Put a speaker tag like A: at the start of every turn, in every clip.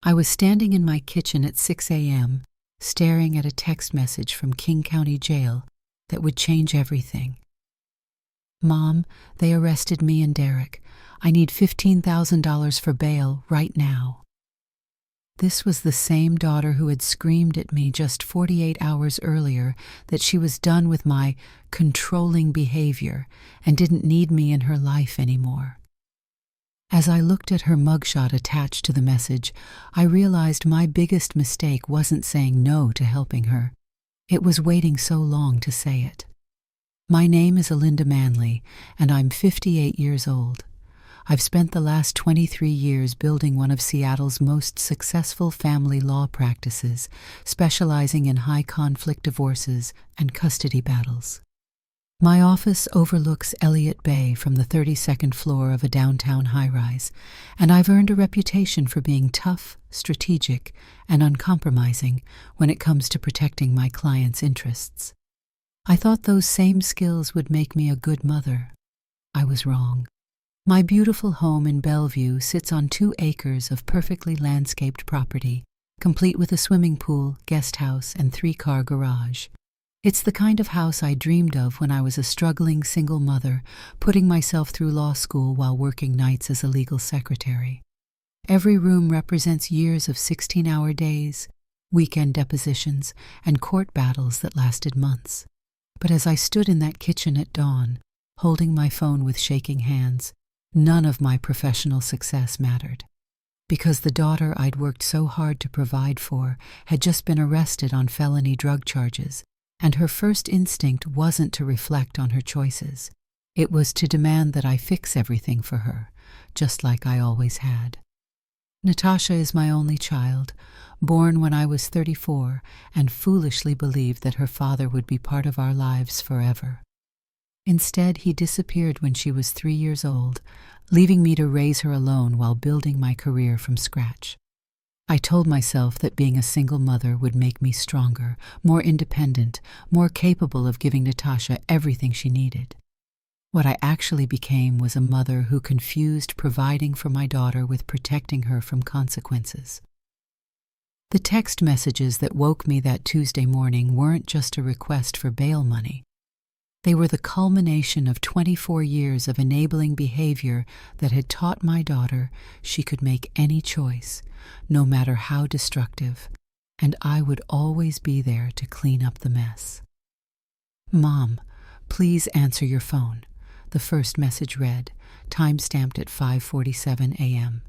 A: I was standing in my kitchen at 6 a.m., staring at a text message from King County Jail that would change everything. Mom, they arrested me and Derek. I need $15,000 for bail right now. This was the same daughter who had screamed at me just 48 hours earlier that she was done with my controlling behavior and didn't need me in her life anymore. As I looked at her mugshot attached to the message, I realized my biggest mistake wasn't saying no to helping her. It was waiting so long to say it. My name is Alinda Manley, and I'm 58 years old. I've spent the last 23 years building one of Seattle's most successful family law practices, specializing in high-conflict divorces and custody battles. My office overlooks Elliott Bay from the 32nd floor of a downtown high-rise, and I've earned a reputation for being tough, strategic, and uncompromising when it comes to protecting my clients' interests. I thought those same skills would make me a good mother. I was wrong. My beautiful home in Bellevue sits on 2 acres of perfectly landscaped property, complete with a swimming pool, guest house, and 3-car garage. It's the kind of house I dreamed of when I was a struggling single mother, putting myself through law school while working nights as a legal secretary. Every room represents years of 16-hour days, weekend depositions, and court battles that lasted months. But as I stood in that kitchen at dawn, holding my phone with shaking hands, none of my professional success mattered. Because the daughter I'd worked so hard to provide for had just been arrested on felony drug charges, and her first instinct wasn't to reflect on her choices. It was to demand that I fix everything for her, just like I always had. Natasha is my only child, born when I was 34, and foolishly believed that her father would be part of our lives forever. Instead, he disappeared when she was 3 years old, leaving me to raise her alone while building my career from scratch. I told myself that being a single mother would make me stronger, more independent, more capable of giving Natasha everything she needed. What I actually became was a mother who confused providing for my daughter with protecting her from consequences. The text messages that woke me that Tuesday morning weren't just a request for bail money. They were the culmination of 24 years of enabling behavior that had taught my daughter she could make any choice, no matter how destructive, and I would always be there to clean up the mess. Mom, please answer your phone, the first message read, time-stamped at 5:47 a.m.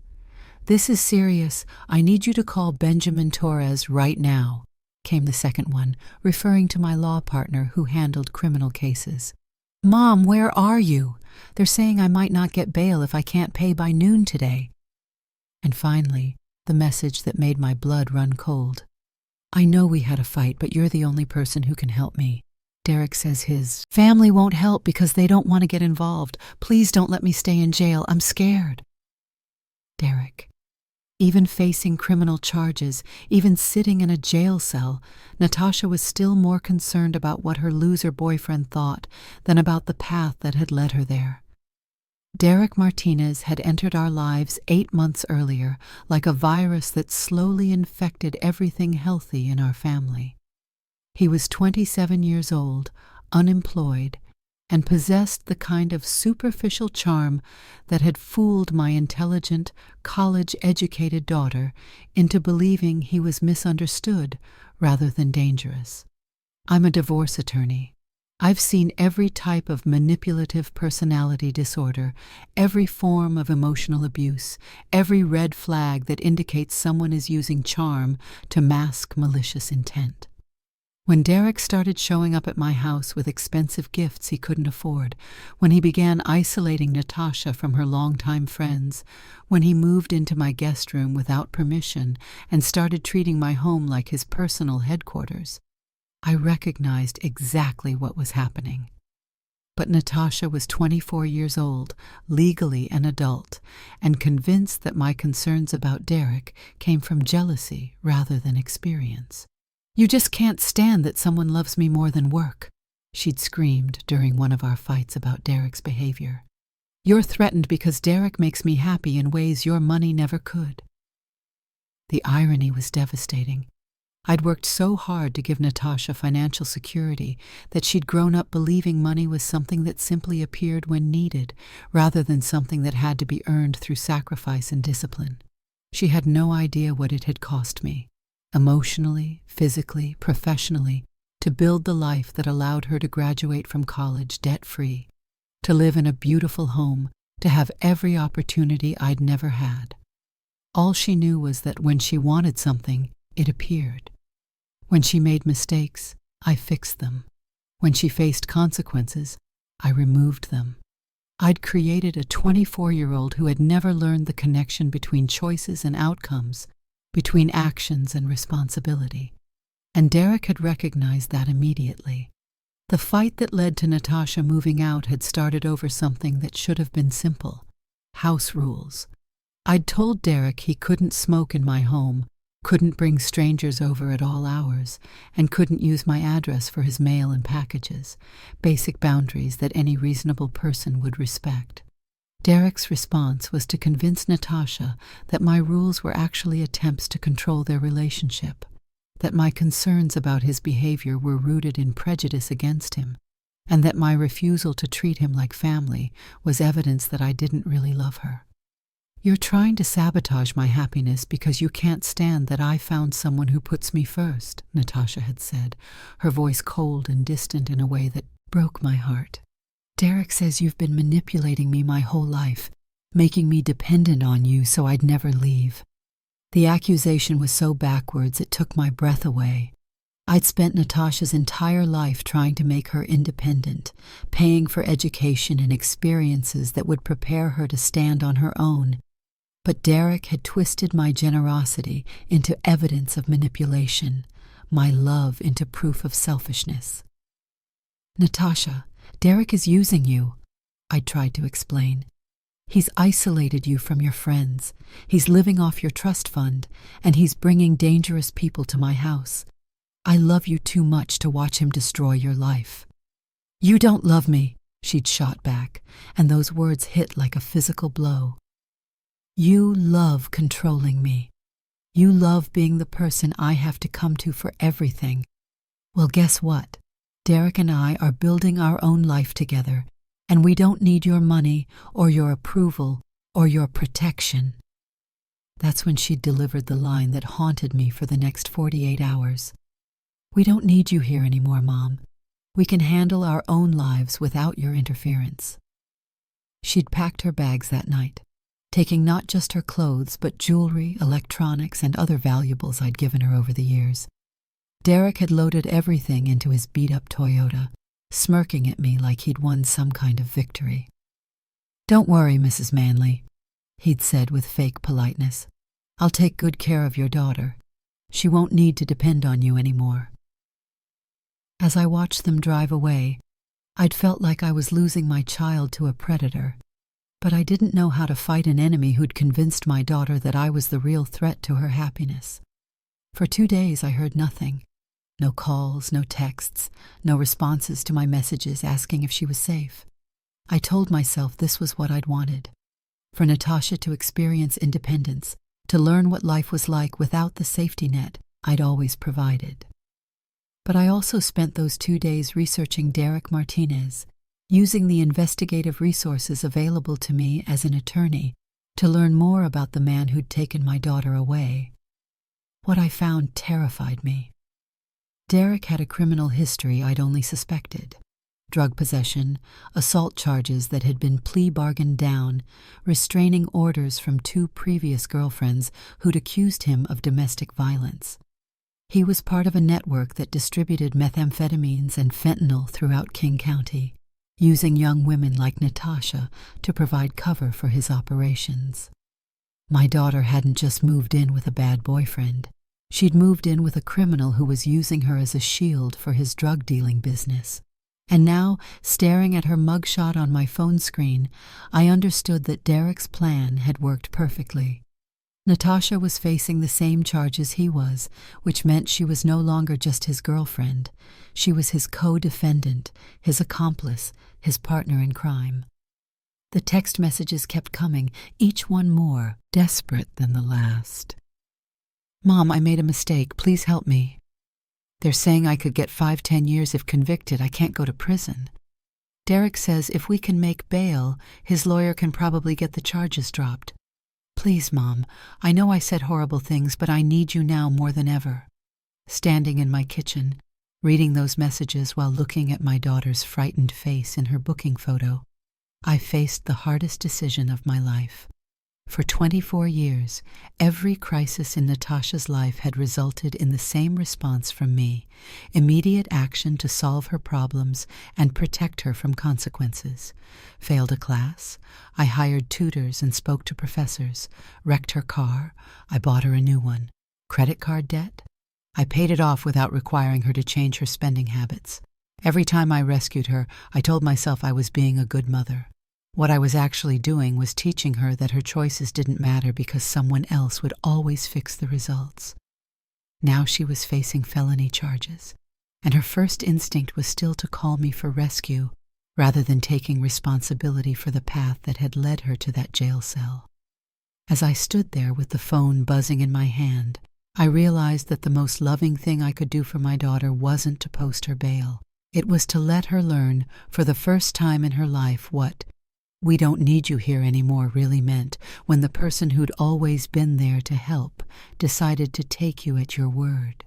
A: This is serious. I need you to call Benjamin Torres right now, came the second one, referring to my law partner who handled criminal cases. Mom, where are you? They're saying I might not get bail if I can't pay by noon today. And finally, the message that made my blood run cold. I know we had a fight, but you're the only person who can help me. Derek says his family won't help because they don't want to get involved. Please don't let me stay in jail. I'm scared. Derek. Even facing criminal charges, even sitting in a jail cell, Natasha was still more concerned about what her loser boyfriend thought than about the path that had led her there. Derek Martinez had entered our lives 8 months earlier, like a virus that slowly infected everything healthy in our family. He was 27 years old, unemployed, and possessed the kind of superficial charm that had fooled my intelligent, college-educated daughter into believing he was misunderstood rather than dangerous. I'm a divorce attorney. I've seen every type of manipulative personality disorder, every form of emotional abuse, every red flag that indicates someone is using charm to mask malicious intent. When Derek started showing up at my house with expensive gifts he couldn't afford, when he began isolating Natasha from her longtime friends, when he moved into my guest room without permission and started treating my home like his personal headquarters, I recognized exactly what was happening. But Natasha was 24 years old, legally an adult, and convinced that my concerns about Derek came from jealousy rather than experience. You just can't stand that someone loves me more than work, she'd screamed during one of our fights about Derek's behavior. You're threatened because Derek makes me happy in ways your money never could. The irony was devastating. I'd worked so hard to give Natasha financial security that she'd grown up believing money was something that simply appeared when needed, rather than something that had to be earned through sacrifice and discipline. She had no idea what it had cost me, emotionally, physically, professionally, to build the life that allowed her to graduate from college debt-free, to live in a beautiful home, to have every opportunity I'd never had. All she knew was that when she wanted something, it appeared. When she made mistakes, I fixed them. When she faced consequences, I removed them. I'd created a 24-year-old who had never learned the connection between choices and outcomes, between actions and responsibility. And Derek had recognized that immediately. The fight that led to Natasha moving out had started over something that should have been simple: house rules. I'd told Derek he couldn't smoke in my home, couldn't bring strangers over at all hours, and couldn't use my address for his mail and packages, basic boundaries that any reasonable person would respect. Derek's response was to convince Natasha that my rules were actually attempts to control their relationship, that my concerns about his behavior were rooted in prejudice against him, and that my refusal to treat him like family was evidence that I didn't really love her. "You're trying to sabotage my happiness because you can't stand that I found someone who puts me first," Natasha had said, her voice cold and distant in a way that broke my heart. "Derek says you've been manipulating me my whole life, making me dependent on you so I'd never leave." The accusation was so backwards it took my breath away. I'd spent Natasha's entire life trying to make her independent, paying for education and experiences that would prepare her to stand on her own. But Derek had twisted my generosity into evidence of manipulation, my love into proof of selfishness. "Natasha, Derek is using you," I tried to explain. "He's isolated you from your friends, he's living off your trust fund, and he's bringing dangerous people to my house. I love you too much to watch him destroy your life." "You don't love me," she'd shot back, and those words hit like a physical blow. "You love controlling me. You love being the person I have to come to for everything. Well, guess what? Derek and I are building our own life together, and we don't need your money or your approval or your protection." That's when she delivered the line that haunted me for the next 48 hours. "We don't need you here anymore, Mom. We can handle our own lives without your interference." She'd packed her bags that night, taking not just her clothes but jewelry, electronics, and other valuables I'd given her over the years. Derek had loaded everything into his beat-up Toyota, smirking at me like he'd won some kind of victory. "Don't worry, Mrs. Manley," he'd said with fake politeness. "I'll take good care of your daughter. She won't need to depend on you anymore." As I watched them drive away, I'd felt like I was losing my child to a predator, but I didn't know how to fight an enemy who'd convinced my daughter that I was the real threat to her happiness. For 2 days I heard nothing. No calls, no texts, no responses to my messages asking if she was safe. I told myself this was what I'd wanted: for Natasha to experience independence, to learn what life was like without the safety net I'd always provided. But I also spent those 2 days researching Derek Martinez, using the investigative resources available to me as an attorney to learn more about the man who'd taken my daughter away. What I found terrified me. Derek had a criminal history I'd only suspected: drug possession, assault charges that had been plea bargained down, restraining orders from 2 previous girlfriends who'd accused him of domestic violence. He was part of a network that distributed methamphetamines and fentanyl throughout King County, using young women like Natasha to provide cover for his operations. My daughter hadn't just moved in with a bad boyfriend. She'd moved in with a criminal who was using her as a shield for his drug-dealing business. And now, staring at her mugshot on my phone screen, I understood that Derek's plan had worked perfectly. Natasha was facing the same charges he was, which meant she was no longer just his girlfriend. She was his co-defendant, his accomplice, his partner in crime. The text messages kept coming, each one more desperate than the last. "Mom, I made a mistake. Please help me. They're saying I could get 5-10 years if convicted. I can't go to prison. Derek says if we can make bail, his lawyer can probably get the charges dropped. Please, Mom, I know I said horrible things, but I need you now more than ever." Standing in my kitchen, reading those messages while looking at my daughter's frightened face in her booking photo, I faced the hardest decision of my life. For 24 years, every crisis in Natasha's life had resulted in the same response from me: immediate action to solve her problems and protect her from consequences. Failed a class, I hired tutors and spoke to professors. Wrecked her car, I bought her a new one. Credit card debt, I paid it off without requiring her to change her spending habits. Every time I rescued her, I told myself I was being a good mother. What I was actually doing was teaching her that her choices didn't matter because someone else would always fix the results. Now she was facing felony charges, and her first instinct was still to call me for rescue, rather than taking responsibility for the path that had led her to that jail cell. As I stood there with the phone buzzing in my hand, I realized that the most loving thing I could do for my daughter wasn't to post her bail. It was to let her learn, for the first time in her life, what "we don't need you here anymore" really meant, when the person who'd always been there to help decided to take you at your word.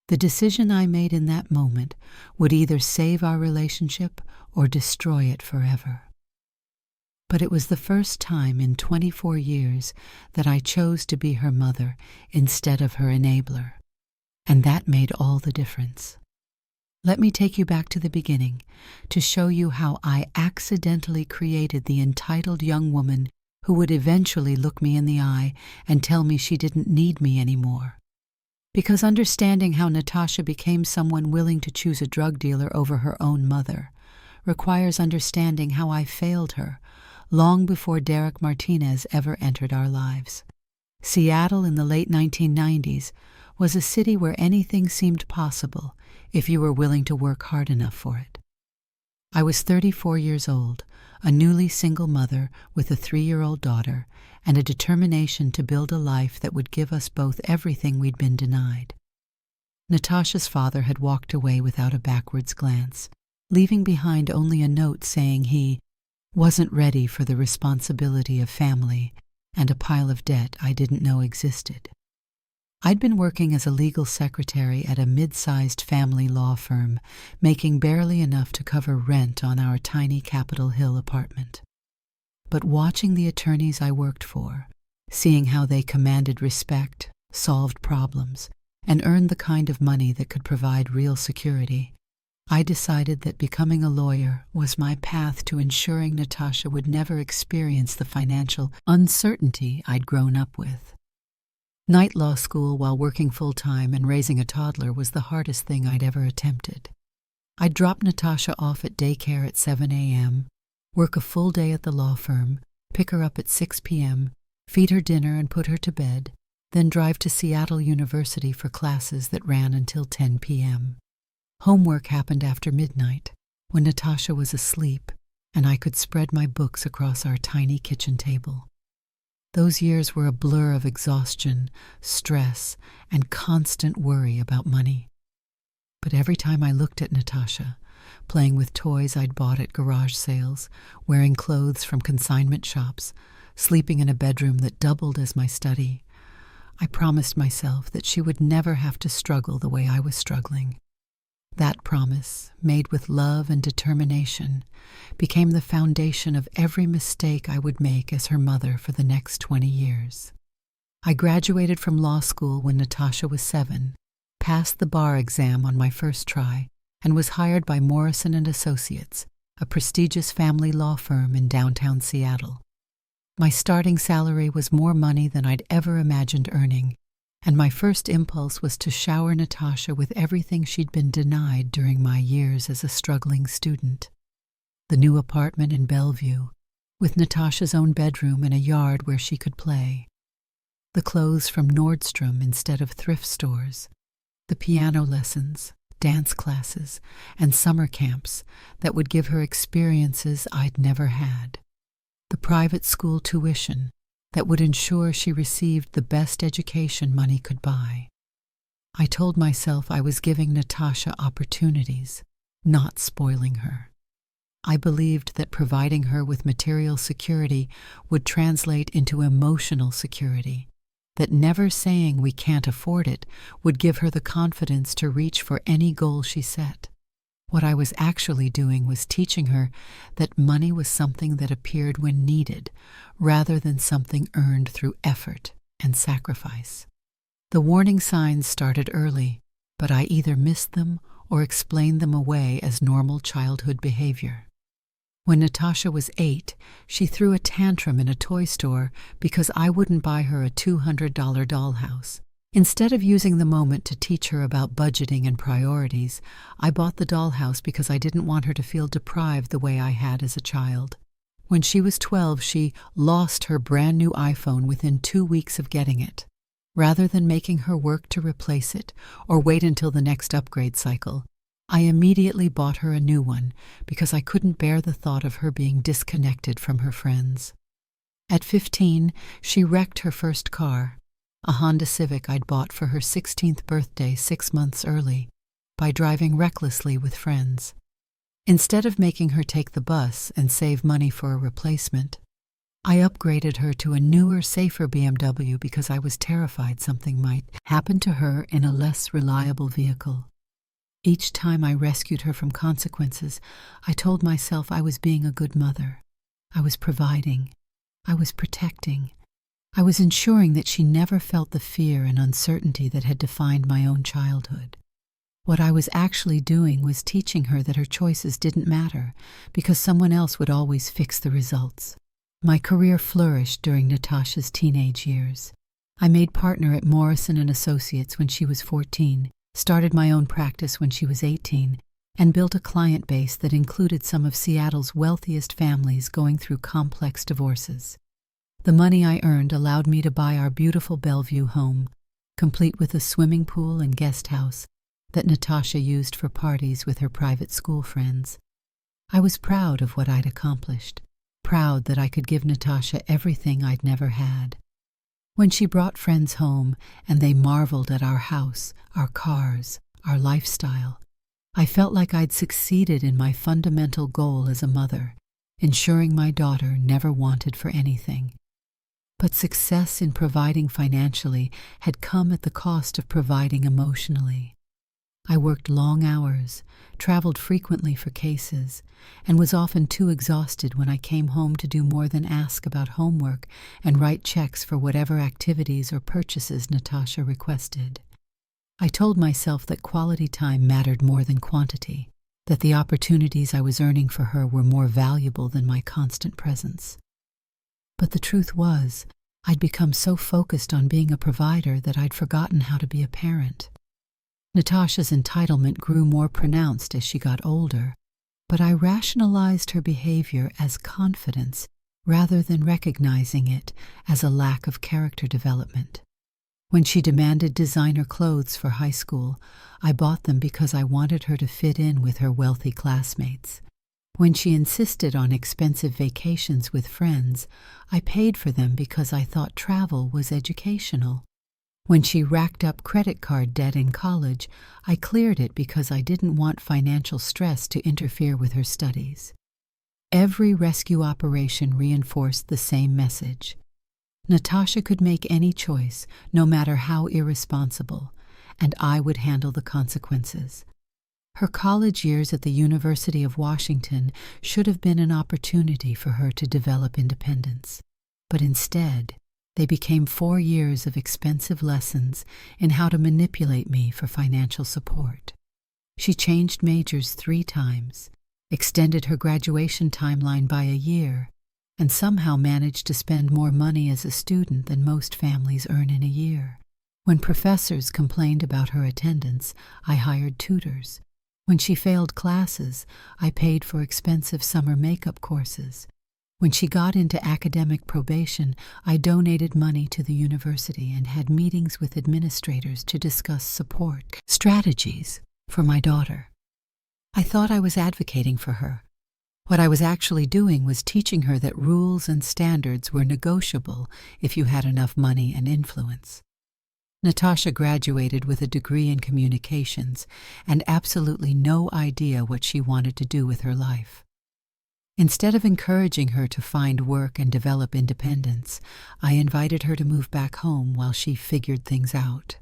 A: The decision I made in that moment would either save our relationship or destroy it forever. But it was the first time in 24 years that I chose to be her mother instead of her enabler, and that made all the difference. Let me take you back to the beginning to show you how I accidentally created the entitled young woman who would eventually look me in the eye and tell me she didn't need me anymore. Because understanding how Natasha became someone willing to choose a drug dealer over her own mother requires understanding how I failed her long before Derek Martinez ever entered our lives. Seattle in the late 1990s was a city where anything seemed possible if you were willing to work hard enough for it. I was 34 years old, a newly single mother with a 3-year-old daughter, and a determination to build a life that would give us both everything we'd been denied. Natasha's father had walked away without a backwards glance, leaving behind only a note saying he wasn't ready for the responsibility of family and a pile of debt I didn't know existed. I'd been working as a legal secretary at a mid-sized family law firm, making barely enough to cover rent on our tiny Capitol Hill apartment. But watching the attorneys I worked for, seeing how they commanded respect, solved problems, and earned the kind of money that could provide real security, I decided that becoming a lawyer was my path to ensuring Natasha would never experience the financial uncertainty I'd grown up with. Night law school while working full-time and raising a toddler was the hardest thing I'd ever attempted. I'd drop Natasha off at daycare at 7 a.m., work a full day at the law firm, pick her up at 6 p.m., feed her dinner and put her to bed, then drive to Seattle University for classes that ran until 10 p.m. Homework happened after midnight, when Natasha was asleep, and I could spread my books across our tiny kitchen table. Those years were a blur of exhaustion, stress, and constant worry about money. But every time I looked at Natasha, playing with toys I'd bought at garage sales, wearing clothes from consignment shops, sleeping in a bedroom that doubled as my study, I promised myself that she would never have to struggle the way I was struggling. That promise, made with love and determination, became the foundation of every mistake I would make as her mother for the next 20 years. I graduated from law school when Natasha was 7, passed the bar exam on my first try, and was hired by Morrison & Associates, a prestigious family law firm in downtown Seattle. My starting salary was more money than I'd ever imagined earning, and my first impulse was to shower Natasha with everything she'd been denied during my years as a struggling student. The new apartment in Bellevue, with Natasha's own bedroom and a yard where she could play. The clothes from Nordstrom instead of thrift stores. The piano lessons, dance classes, and summer camps that would give her experiences I'd never had. The private school tuition, that would ensure she received the best education money could buy. I told myself I was giving Natasha opportunities, not spoiling her. I believed that providing her with material security would translate into emotional security, that never saying we can't afford it would give her the confidence to reach for any goal she set. What I was actually doing was teaching her that money was something that appeared when needed, rather than something earned through effort and sacrifice. The warning signs started early, but I either missed them or explained them away as normal childhood behavior. When Natasha was 8, she threw a tantrum in a toy store because I wouldn't buy her a $200 dollhouse. Instead of using the moment to teach her about budgeting and priorities, I bought the dollhouse because I didn't want her to feel deprived the way I had as a child. When she was 12, she lost her brand new iPhone within 2 weeks of getting it. Rather than making her work to replace it or wait until the next upgrade cycle, I immediately bought her a new one because I couldn't bear the thought of her being disconnected from her friends. At 15, she wrecked her first car, a Honda Civic I'd bought for her 16th birthday 6 months early, by driving recklessly with friends. Instead of making her take the bus and save money for a replacement, I upgraded her to a newer, safer BMW because I was terrified something might happen to her in a less reliable vehicle. Each time I rescued her from consequences, I told myself I was being a good mother. I was providing. I was protecting. I was ensuring that she never felt the fear and uncertainty that had defined my own childhood. What I was actually doing was teaching her that her choices didn't matter because someone else would always fix the results. My career flourished during Natasha's teenage years. I made partner at Morrison & Associates when she was 14, started my own practice when she was 18, and built a client base that included some of Seattle's wealthiest families going through complex divorces. The money I earned allowed me to buy our beautiful Bellevue home, complete with a swimming pool and guest house that Natasha used for parties with her private school friends. I was proud of what I'd accomplished, proud that I could give Natasha everything I'd never had. When she brought friends home and they marveled at our house, our cars, our lifestyle, I felt like I'd succeeded in my fundamental goal as a mother, ensuring my daughter never wanted for anything. But success in providing financially had come at the cost of providing emotionally. I worked long hours, traveled frequently for cases, and was often too exhausted when I came home to do more than ask about homework and write checks for whatever activities or purchases Natasha requested. I told myself that quality time mattered more than quantity, that the opportunities I was earning for her were more valuable than my constant presence. But the truth was, I'd become so focused on being a provider that I'd forgotten how to be a parent. Natasha's entitlement grew more pronounced as she got older, but I rationalized her behavior as confidence rather than recognizing it as a lack of character development. When she demanded designer clothes for high school, I bought them because I wanted her to fit in with her wealthy classmates. When she insisted on expensive vacations with friends, I paid for them because I thought travel was educational. When she racked up credit card debt in college, I cleared it because I didn't want financial stress to interfere with her studies. Every rescue operation reinforced the same message. Natasha could make any choice, no matter how irresponsible, and I would handle the consequences. Her college years at the University of Washington should have been an opportunity for her to develop independence, but instead, they became 4 years of expensive lessons in how to manipulate me for financial support. She changed majors 3 times, extended her graduation timeline by a year, and somehow managed to spend more money as a student than most families earn in a year. When professors complained about her attendance, I hired tutors. When she failed classes, I paid for expensive summer makeup courses. When she got into academic probation, I donated money to the university and had meetings with administrators to discuss support strategies for my daughter. I thought I was advocating for her. What I was actually doing was teaching her that rules and standards were negotiable if you had enough money and influence. Natasha graduated with a degree in communications and absolutely no idea what she wanted to do with her life. Instead of encouraging her to find work and develop independence, I invited her to move back home while she figured things out.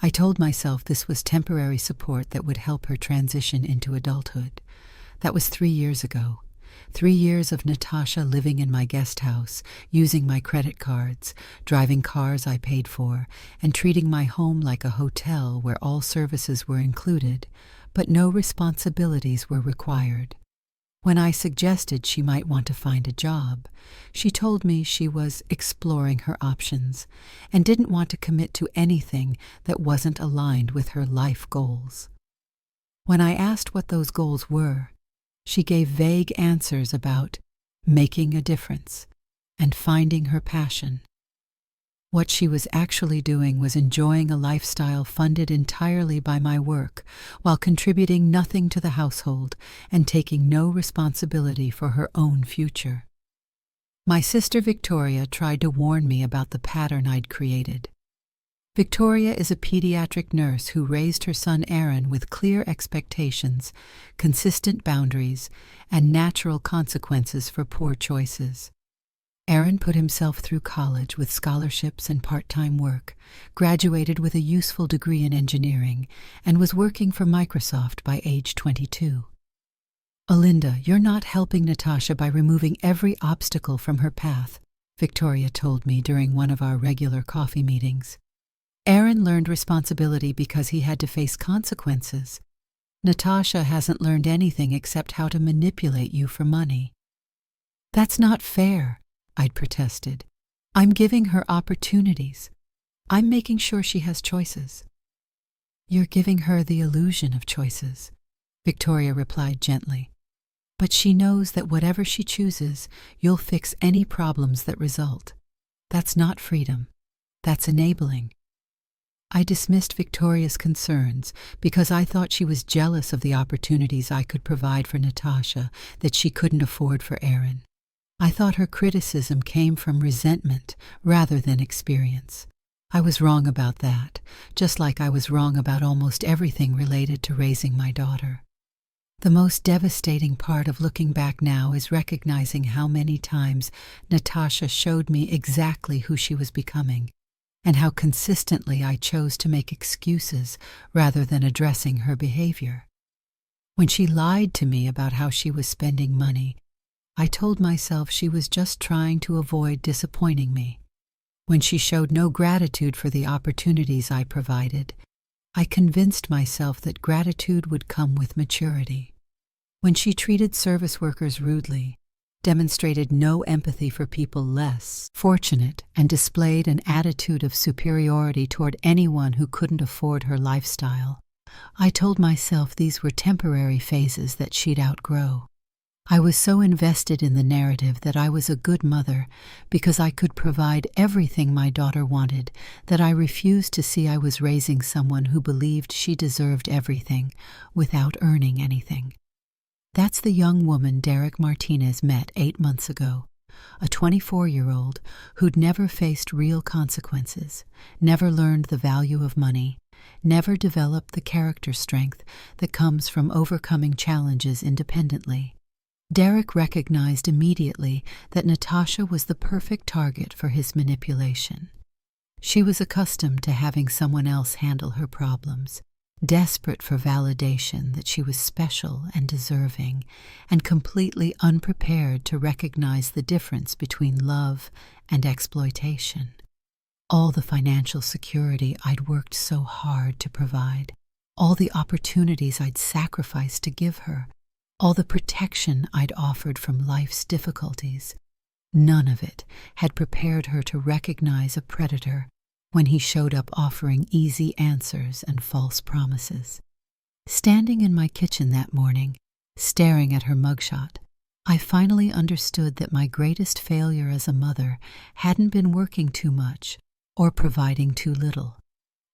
A: I told myself this was temporary support that would help her transition into adulthood. That was 3 years ago. 3 years of Natasha living in my guest house, using my credit cards, driving cars I paid for, and treating my home like a hotel where all services were included, but no responsibilities were required. When I suggested she might want to find a job, she told me she was exploring her options and didn't want to commit to anything that wasn't aligned with her life goals. When I asked what those goals were, she gave vague answers about making a difference and finding her passion. What she was actually doing was enjoying a lifestyle funded entirely by my work, while contributing nothing to the household and taking no responsibility for her own future. My sister Victoria tried to warn me about the pattern I'd created. Victoria is a pediatric nurse who raised her son Aaron with clear expectations, consistent boundaries, and natural consequences for poor choices. Aaron put himself through college with scholarships and part-time work, graduated with a useful degree in engineering, and was working for Microsoft by age 22. "Alinda, you're not helping Natasha by removing every obstacle from her path," Victoria told me during one of our regular coffee meetings. "Aaron learned responsibility because he had to face consequences. Natasha hasn't learned anything except how to manipulate you for money." "That's not fair," I'd protested. "I'm giving her opportunities. I'm making sure she has choices." "You're giving her the illusion of choices," Victoria replied gently. "But she knows that whatever she chooses, you'll fix any problems that result. That's not freedom. That's enabling." I dismissed Victoria's concerns because I thought she was jealous of the opportunities I could provide for Natasha that she couldn't afford for Aaron. I thought her criticism came from resentment rather than experience. I was wrong about that, just like I was wrong about almost everything related to raising my daughter. The most devastating part of looking back now is recognizing how many times Natasha showed me exactly who she was becoming, and how consistently I chose to make excuses rather than addressing her behavior. When she lied to me about how she was spending money, I told myself she was just trying to avoid disappointing me. When she showed no gratitude for the opportunities I provided, I convinced myself that gratitude would come with maturity. When she treated service workers rudely, demonstrated no empathy for people less fortunate, and displayed an attitude of superiority toward anyone who couldn't afford her lifestyle, I told myself these were temporary phases that she'd outgrow. I was so invested in the narrative that I was a good mother because I could provide everything my daughter wanted that I refused to see I was raising someone who believed she deserved everything without earning anything. That's the young woman Derek Martinez met 8 months ago, a 24-year-old who'd never faced real consequences, never learned the value of money, never developed the character strength that comes from overcoming challenges independently. Derek recognized immediately that Natasha was the perfect target for his manipulation. She was accustomed to having someone else handle her problems, desperate for validation that she was special and deserving, and completely unprepared to recognize the difference between love and exploitation. All the financial security I'd worked so hard to provide, all the opportunities I'd sacrificed to give her, all the protection I'd offered from life's difficulties, none of it had prepared her to recognize a predator when he showed up offering easy answers and false promises. Standing in my kitchen that morning, staring at her mugshot, I finally understood that my greatest failure as a mother hadn't been working too much or providing too little.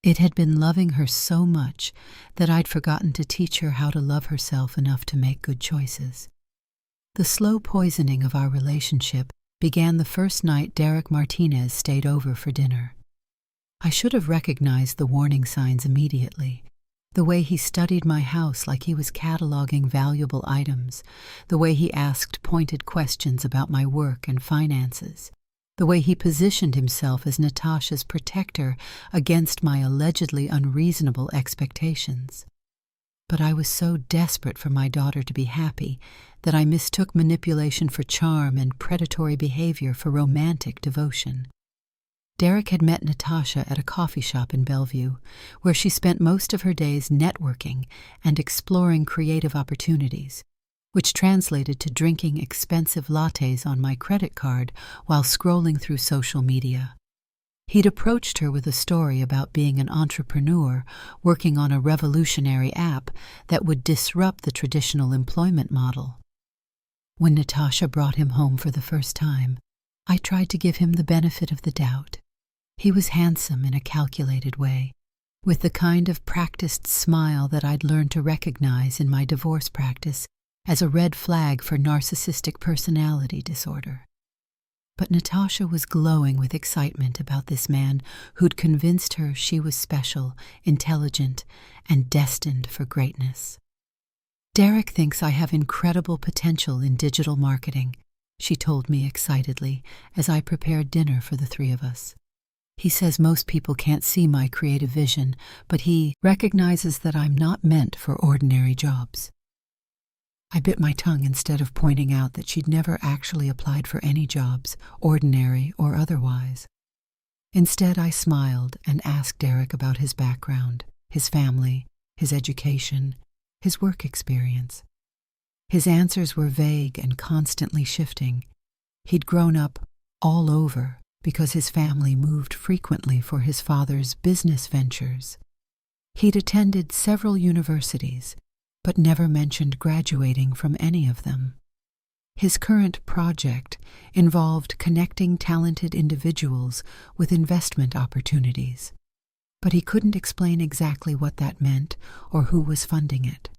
A: It had been loving her so much that I'd forgotten to teach her how to love herself enough to make good choices. The slow poisoning of our relationship began the first night Derek Martinez stayed over for dinner. I should have recognized the warning signs immediately. The way he studied my house like he was cataloging valuable items, the way he asked pointed questions about my work and finances, the way he positioned himself as Natasha's protector against my allegedly unreasonable expectations. But I was so desperate for my daughter to be happy that I mistook manipulation for charm and predatory behavior for romantic devotion. Derek had met Natasha at a coffee shop in Bellevue, where she spent most of her days networking and exploring creative opportunities, which translated to drinking expensive lattes on my credit card while scrolling through social media. He'd approached her with a story about being an entrepreneur working on a revolutionary app that would disrupt the traditional employment model. When Natasha brought him home for the first time, I tried to give him the benefit of the doubt. He was handsome in a calculated way, with the kind of practiced smile that I'd learned to recognize in my divorce practice as a red flag for narcissistic personality disorder. But Natasha was glowing with excitement about this man who'd convinced her she was special, intelligent, and destined for greatness. Derek thinks I have incredible potential in digital marketing, she told me excitedly as I prepared dinner for the three of us. He says most people can't see my creative vision, but he recognizes that I'm not meant for ordinary jobs. I bit my tongue instead of pointing out that she'd never actually applied for any jobs, ordinary or otherwise. Instead, I smiled and asked Derek about his background, his family, his education, his work experience. His answers were vague and constantly shifting. He'd grown up all over because his family moved frequently for his father's business ventures. He'd attended several universities, but never mentioned graduating from any of them. His current project involved connecting talented individuals with investment opportunities, but he couldn't explain exactly what that meant or who was funding it.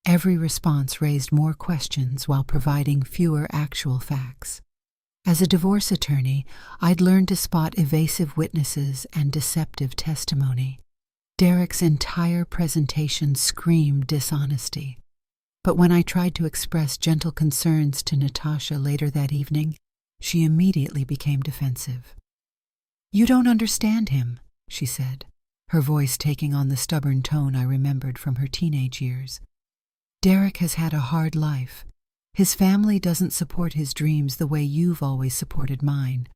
A: Every response raised more questions while providing fewer actual facts. As a divorce attorney, I'd learned to spot evasive witnesses and deceptive testimony. Derek's entire presentation screamed dishonesty. But when I tried to express gentle concerns to Natasha later that evening, she immediately became defensive. "You don't understand him," she said, her voice taking on the stubborn tone I remembered from her teenage years. "Derek has had a hard life. His family doesn't support his dreams the way you've always supported mine.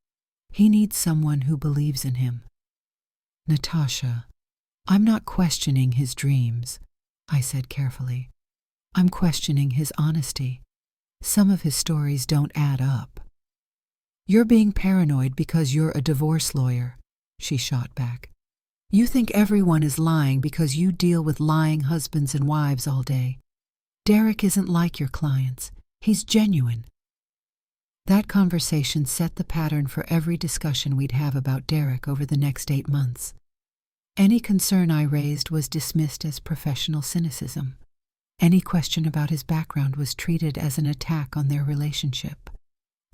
A: He needs someone who believes in him." "Natasha, I'm not questioning his dreams," I said carefully. "I'm questioning his honesty. Some of his stories don't add up." "You're being paranoid because you're a divorce lawyer," she shot back. "You think everyone is lying because you deal with lying husbands and wives all day. Derek isn't like your clients. He's genuine." That conversation set the pattern for every discussion we'd have about Derek over the next 8 months. Any concern I raised was dismissed as professional cynicism. Any question about his background was treated as an attack on their relationship.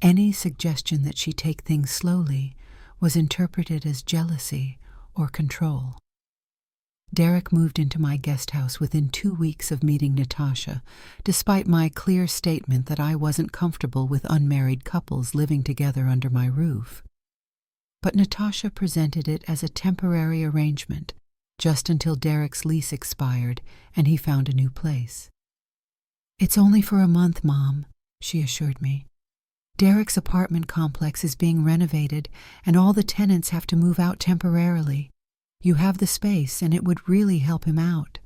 A: Any suggestion that she take things slowly was interpreted as jealousy or control. Derek moved into my guest house within 2 weeks of meeting Natasha, despite my clear statement that I wasn't comfortable with unmarried couples living together under my roof. But Natasha presented it as a temporary arrangement, just until Derek's lease expired and he found a new place. "It's only for a month, Mom," she assured me. "Derek's apartment complex is being renovated and all the tenants have to move out temporarily. You have the space and it would really help him out."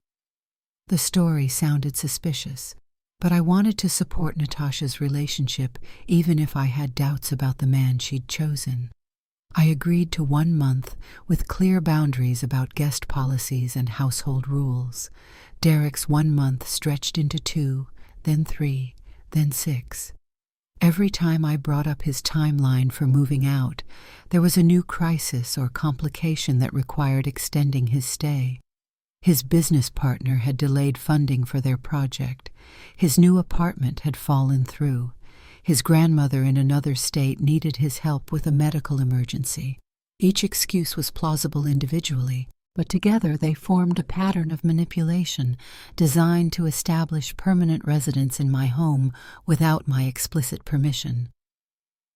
A: The story sounded suspicious, but I wanted to support Natasha's relationship even if I had doubts about the man she'd chosen. I agreed to 1 month with clear boundaries about guest policies and household rules. Derek's 1 month stretched into 2, then 3, then 6. Every time I brought up his timeline for moving out, there was a new crisis or complication that required extending his stay. His business partner had delayed funding for their project. His new apartment had fallen through. His grandmother in another state needed his help with a medical emergency. Each excuse was plausible individually, but together they formed a pattern of manipulation designed to establish permanent residence in my home without my explicit permission.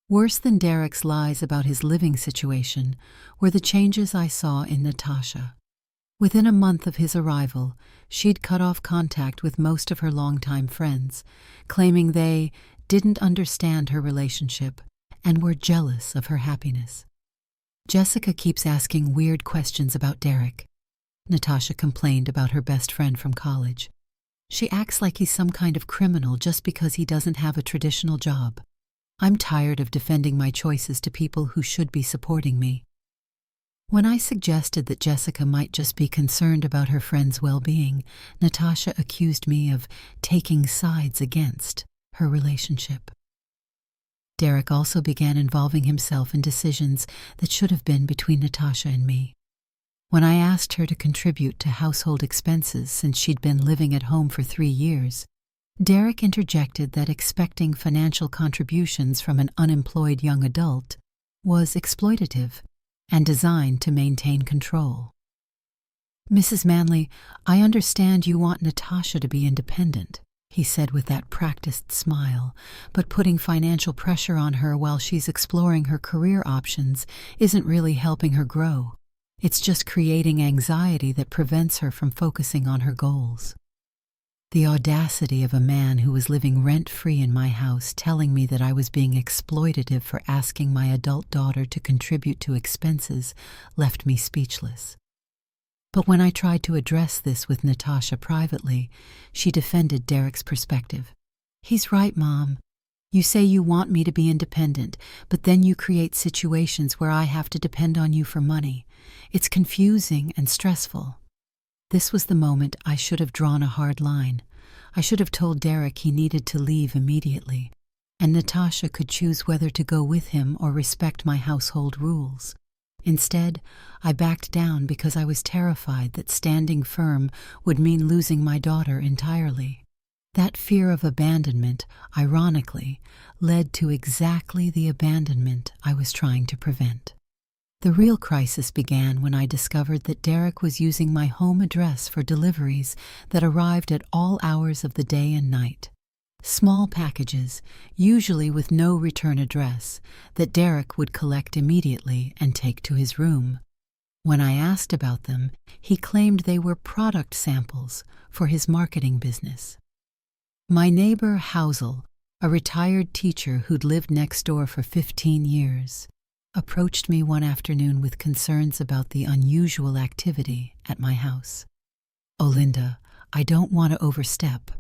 A: Worse than Derek's lies about his living situation were the changes I saw in Natasha. Within a month of his arrival, she'd cut off contact with most of her longtime friends, claiming they didn't understand her relationship and were jealous of her happiness. Jessica keeps asking weird questions about Derek. Natasha complained about her best friend from college. She acts like he's some kind of criminal just because he doesn't have a traditional job. I'm tired of defending my choices to people who should be supporting me. When I suggested that Jessica might just be concerned about her friend's well-being, Natasha accused me of taking sides against her relationship. Derek also began involving himself in decisions that should have been between Natasha and me. When I asked her to contribute to household expenses since she'd been living at home for 3 years, Derek interjected that expecting financial contributions from an unemployed young adult was exploitative and designed to maintain control. "Mrs. Manley, I understand you want Natasha to be independent," he said with that practiced smile, "but putting financial pressure on her while she's exploring her career options isn't really helping her grow. It's just creating anxiety that prevents her from focusing on her goals." The audacity of a man who was living rent-free in my house telling me that I was being exploitative for asking my adult daughter to contribute to expenses left me speechless. But when I tried to address this with Natasha privately, she defended Derek's perspective. "He's right, Mom. You say you want me to be independent, but then you create situations where I have to depend on you for money. It's confusing and stressful." This was the moment I should have drawn a hard line. I should have told Derek he needed to leave immediately, and Natasha could choose whether to go with him or respect my household rules. Instead, I backed down because I was terrified that standing firm would mean losing my daughter entirely. That fear of abandonment, ironically, led to exactly the abandonment I was trying to prevent. The real crisis began when I discovered that Derek was using my home address for deliveries that arrived at all hours of the day and night. Small packages, usually with no return address, that Derek would collect immediately and take to his room. When I asked about them, he claimed they were product samples for his marketing business. My neighbor Housel, a retired teacher who'd lived next door for 15 years, approached me one afternoon with concerns about the unusual activity at my house. "Oh, Linda, I don't want to overstep,"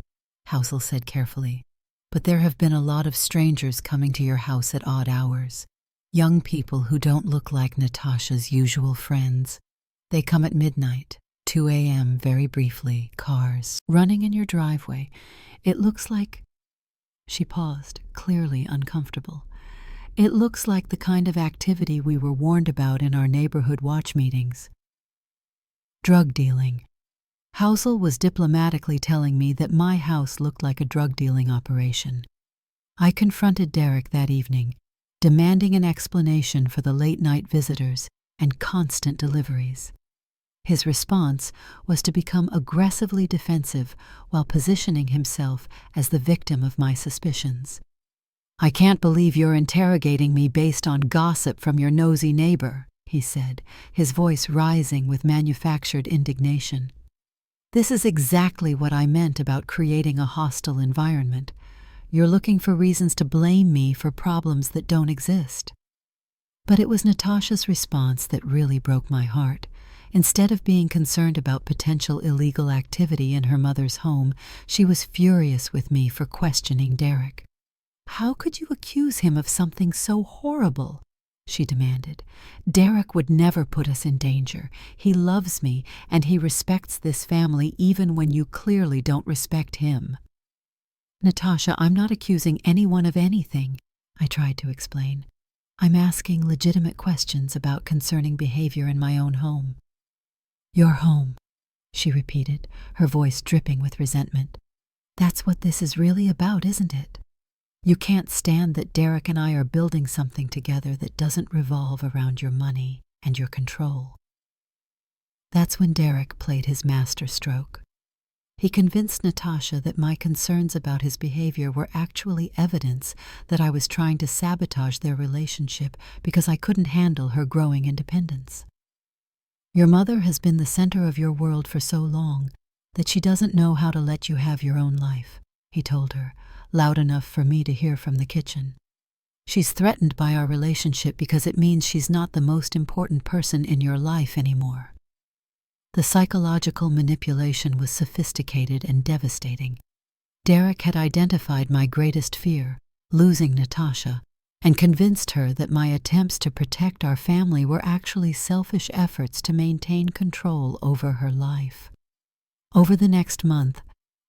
A: Housel said carefully, "but there have been a lot of strangers coming to your house at odd hours. Young people who don't look like Natasha's usual friends. They come at midnight, 2 a.m. very briefly, cars running in your driveway. It looks like—" She paused, clearly uncomfortable. "It looks like the kind of activity we were warned about in our neighborhood watch meetings. Drug dealing." Housel was diplomatically telling me that my house looked like a drug dealing operation. I confronted Derek that evening, demanding an explanation for the late-night visitors and constant deliveries. His response was to become aggressively defensive while positioning himself as the victim of my suspicions. "I can't believe you're interrogating me based on gossip from your nosy neighbor," he said, his voice rising with manufactured indignation. "This is exactly what I meant about creating a hostile environment. You're looking for reasons to blame me for problems that don't exist." But it was Natasha's response that really broke my heart. Instead of being concerned about potential illegal activity in her mother's home, she was furious with me for questioning Derek. "How could you accuse him of something so horrible?" she demanded. "Derek would never put us in danger. He loves me, and he respects this family even when you clearly don't respect him." "Natasha, I'm not accusing anyone of anything," I tried to explain. "I'm asking legitimate questions about concerning behavior in my own home." "Your home," she repeated, her voice dripping with resentment. That's what this is really about, isn't it? You can't stand that Derek and I are building something together that doesn't revolve around your money and your control. That's when Derek played his master stroke. He convinced Natasha that my concerns about his behavior were actually evidence that I was trying to sabotage their relationship because I couldn't handle her growing independence. Your mother has been the center of your world for so long that she doesn't know how to let you have your own life, he told her, loud enough for me to hear from the kitchen. She's threatened by our relationship because it means she's not the most important person in your life anymore. The psychological manipulation was sophisticated and devastating. Derek had identified my greatest fear, losing Natasha, and convinced her that my attempts to protect our family were actually selfish efforts to maintain control over her life. Over the next month,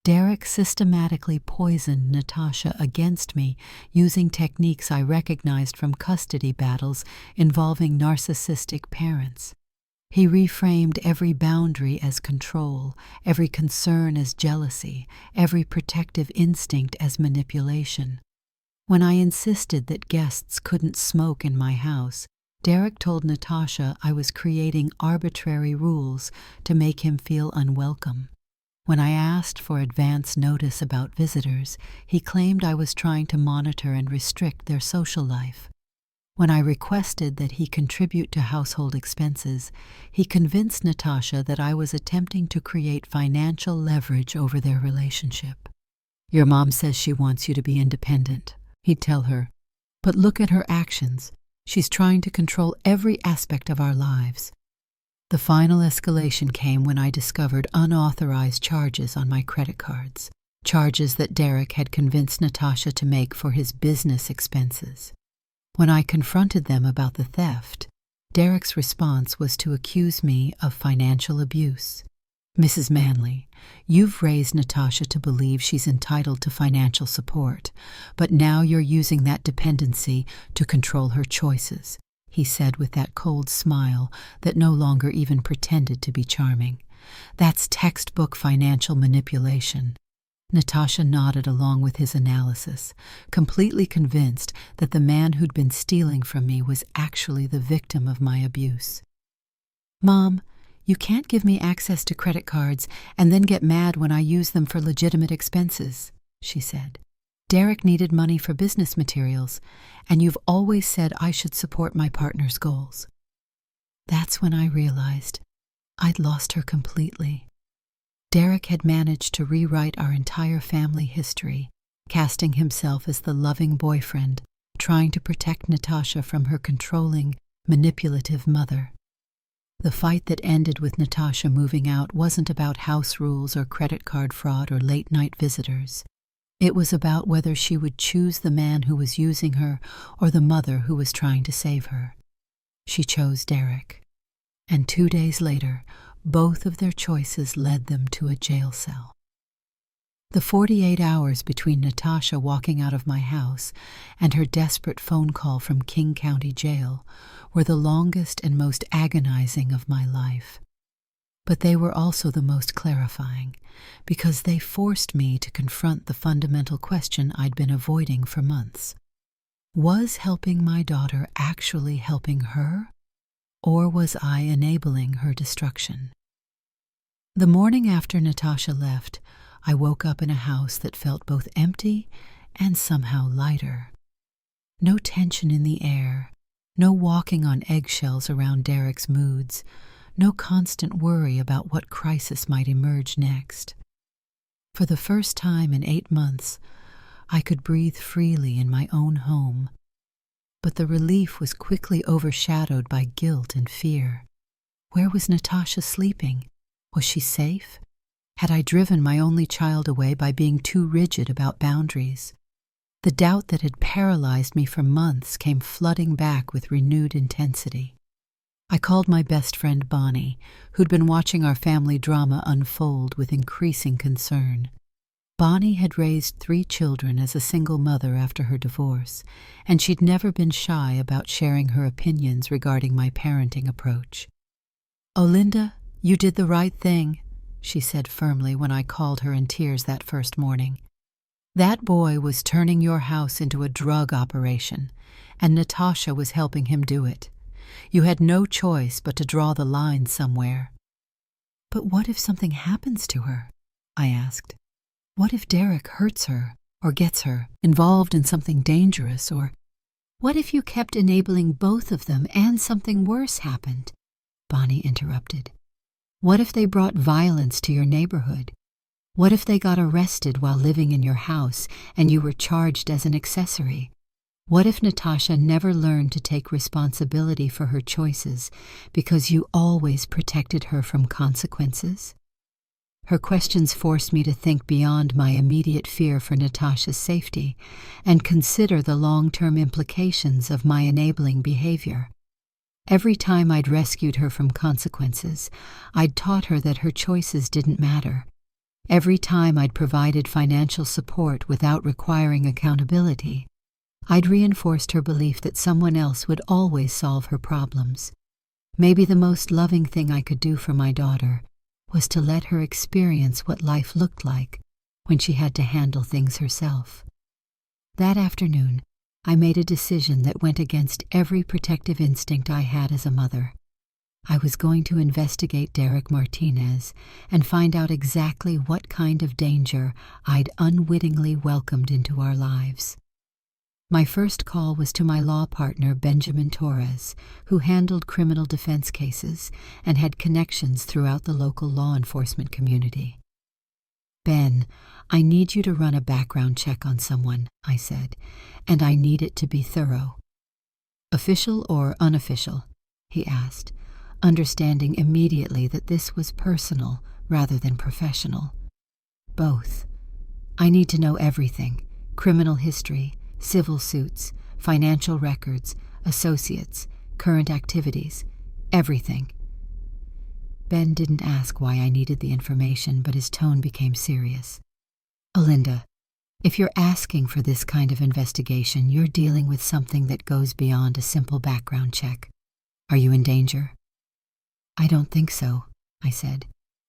A: Derek systematically poisoned Natasha against me using techniques I recognized from custody battles involving narcissistic parents. He reframed every boundary as control, every concern as jealousy, every protective instinct as manipulation. When I insisted that guests couldn't smoke in my house, Derek told Natasha I was creating arbitrary rules to make him feel unwelcome. When I asked for advance notice about visitors, he claimed I was trying to monitor and restrict their social life. When I requested that he contribute to household expenses, he convinced Natasha that I was attempting to create financial leverage over their relationship. Your mom says she wants you to be independent, he'd tell her. But look at her actions. She's trying to control every aspect of our lives. The final escalation came when I discovered unauthorized charges on my credit cards, charges that Derek had convinced Natasha to make for his business expenses. When I confronted them about the theft, Derek's response was to accuse me of financial abuse. Mrs. Manley, you've raised Natasha to believe she's entitled to financial support, but now you're using that dependency to control her choices, he said with that cold smile that no longer even pretended to be charming. That's textbook financial manipulation. Natasha nodded along with his analysis, completely convinced that the man who'd been stealing from me was actually the victim of my abuse. Mom, you can't give me access to credit cards and then get mad when I use them for legitimate expenses, she said. Derek needed money for business materials, and you've always said I should support my partner's goals. That's when I realized I'd lost her completely. Derek had managed to rewrite our entire family history, casting himself as the loving boyfriend, trying to protect Natasha from her controlling, manipulative mother. The fight that ended with Natasha moving out wasn't about house rules or credit card fraud or late-night visitors. It was about whether she would choose the man who was using her or the mother who was trying to save her. She chose Derek. And 2 days later, both of their choices led them to a jail cell. The 48 hours between Natasha walking out of my house and her desperate phone call from King County Jail were the longest and most agonizing of my life. But they were also the most clarifying, because they forced me to confront the fundamental question I'd been avoiding for months. Was helping my daughter actually helping her? Or was I enabling her destruction? The morning after Natasha left, I woke up in a house that felt both empty and somehow lighter. No tension in the air, no walking on eggshells around Derek's moods, no constant worry about what crisis might emerge next. For the first time in 8 months, I could breathe freely in my own home. But the relief was quickly overshadowed by guilt and fear. Where was Natasha sleeping? Was she safe? Had I driven my only child away by being too rigid about boundaries? The doubt that had paralyzed me for months came flooding back with renewed intensity. I called my best friend Bonnie, who'd been watching our family drama unfold with increasing concern. Bonnie had raised 3 children as a single mother after her divorce, and she'd never been shy about sharing her opinions regarding my parenting approach. "Oh, Linda, you did the right thing," she said firmly when I called her in tears that first morning. That boy was turning your house into a drug operation, and Natasha was helping him do it. You had no choice but to draw the line somewhere. But what if something happens to her? I asked. What if Derek hurts her, or gets her involved in something dangerous, or what if you kept enabling both of them and something worse happened? Bonnie interrupted. What if they brought violence to your neighborhood? What if they got arrested while living in your house and you were charged as an accessory? What if Natasha never learned to take responsibility for her choices because you always protected her from consequences? Her questions forced me to think beyond my immediate fear for Natasha's safety and consider the long-term implications of my enabling behavior. Every time I'd rescued her from consequences, I'd taught her that her choices didn't matter. Every time I'd provided financial support without requiring accountability, I'd reinforced her belief that someone else would always solve her problems. Maybe the most loving thing I could do for my daughter was to let her experience what life looked like when she had to handle things herself. That afternoon, I made a decision that went against every protective instinct I had as a mother. I was going to investigate Derek Martinez and find out exactly what kind of danger I'd unwittingly welcomed into our lives. My first call was to my law partner, Benjamin Torres, who handled criminal defense cases and had connections throughout the local law enforcement community. Ben, I need you to run a background check on someone, I said, and I need it to be thorough. Official or unofficial? He asked, understanding immediately that this was personal rather than professional. Both. I need to know everything: criminal history, civil suits, financial records, associates, current activities, everything. Ben didn't ask why I needed the information, but his tone became serious. Alinda, if you're asking for this kind of investigation, you're dealing with something that goes beyond a simple background check. Are you in danger? I don't think so, I said,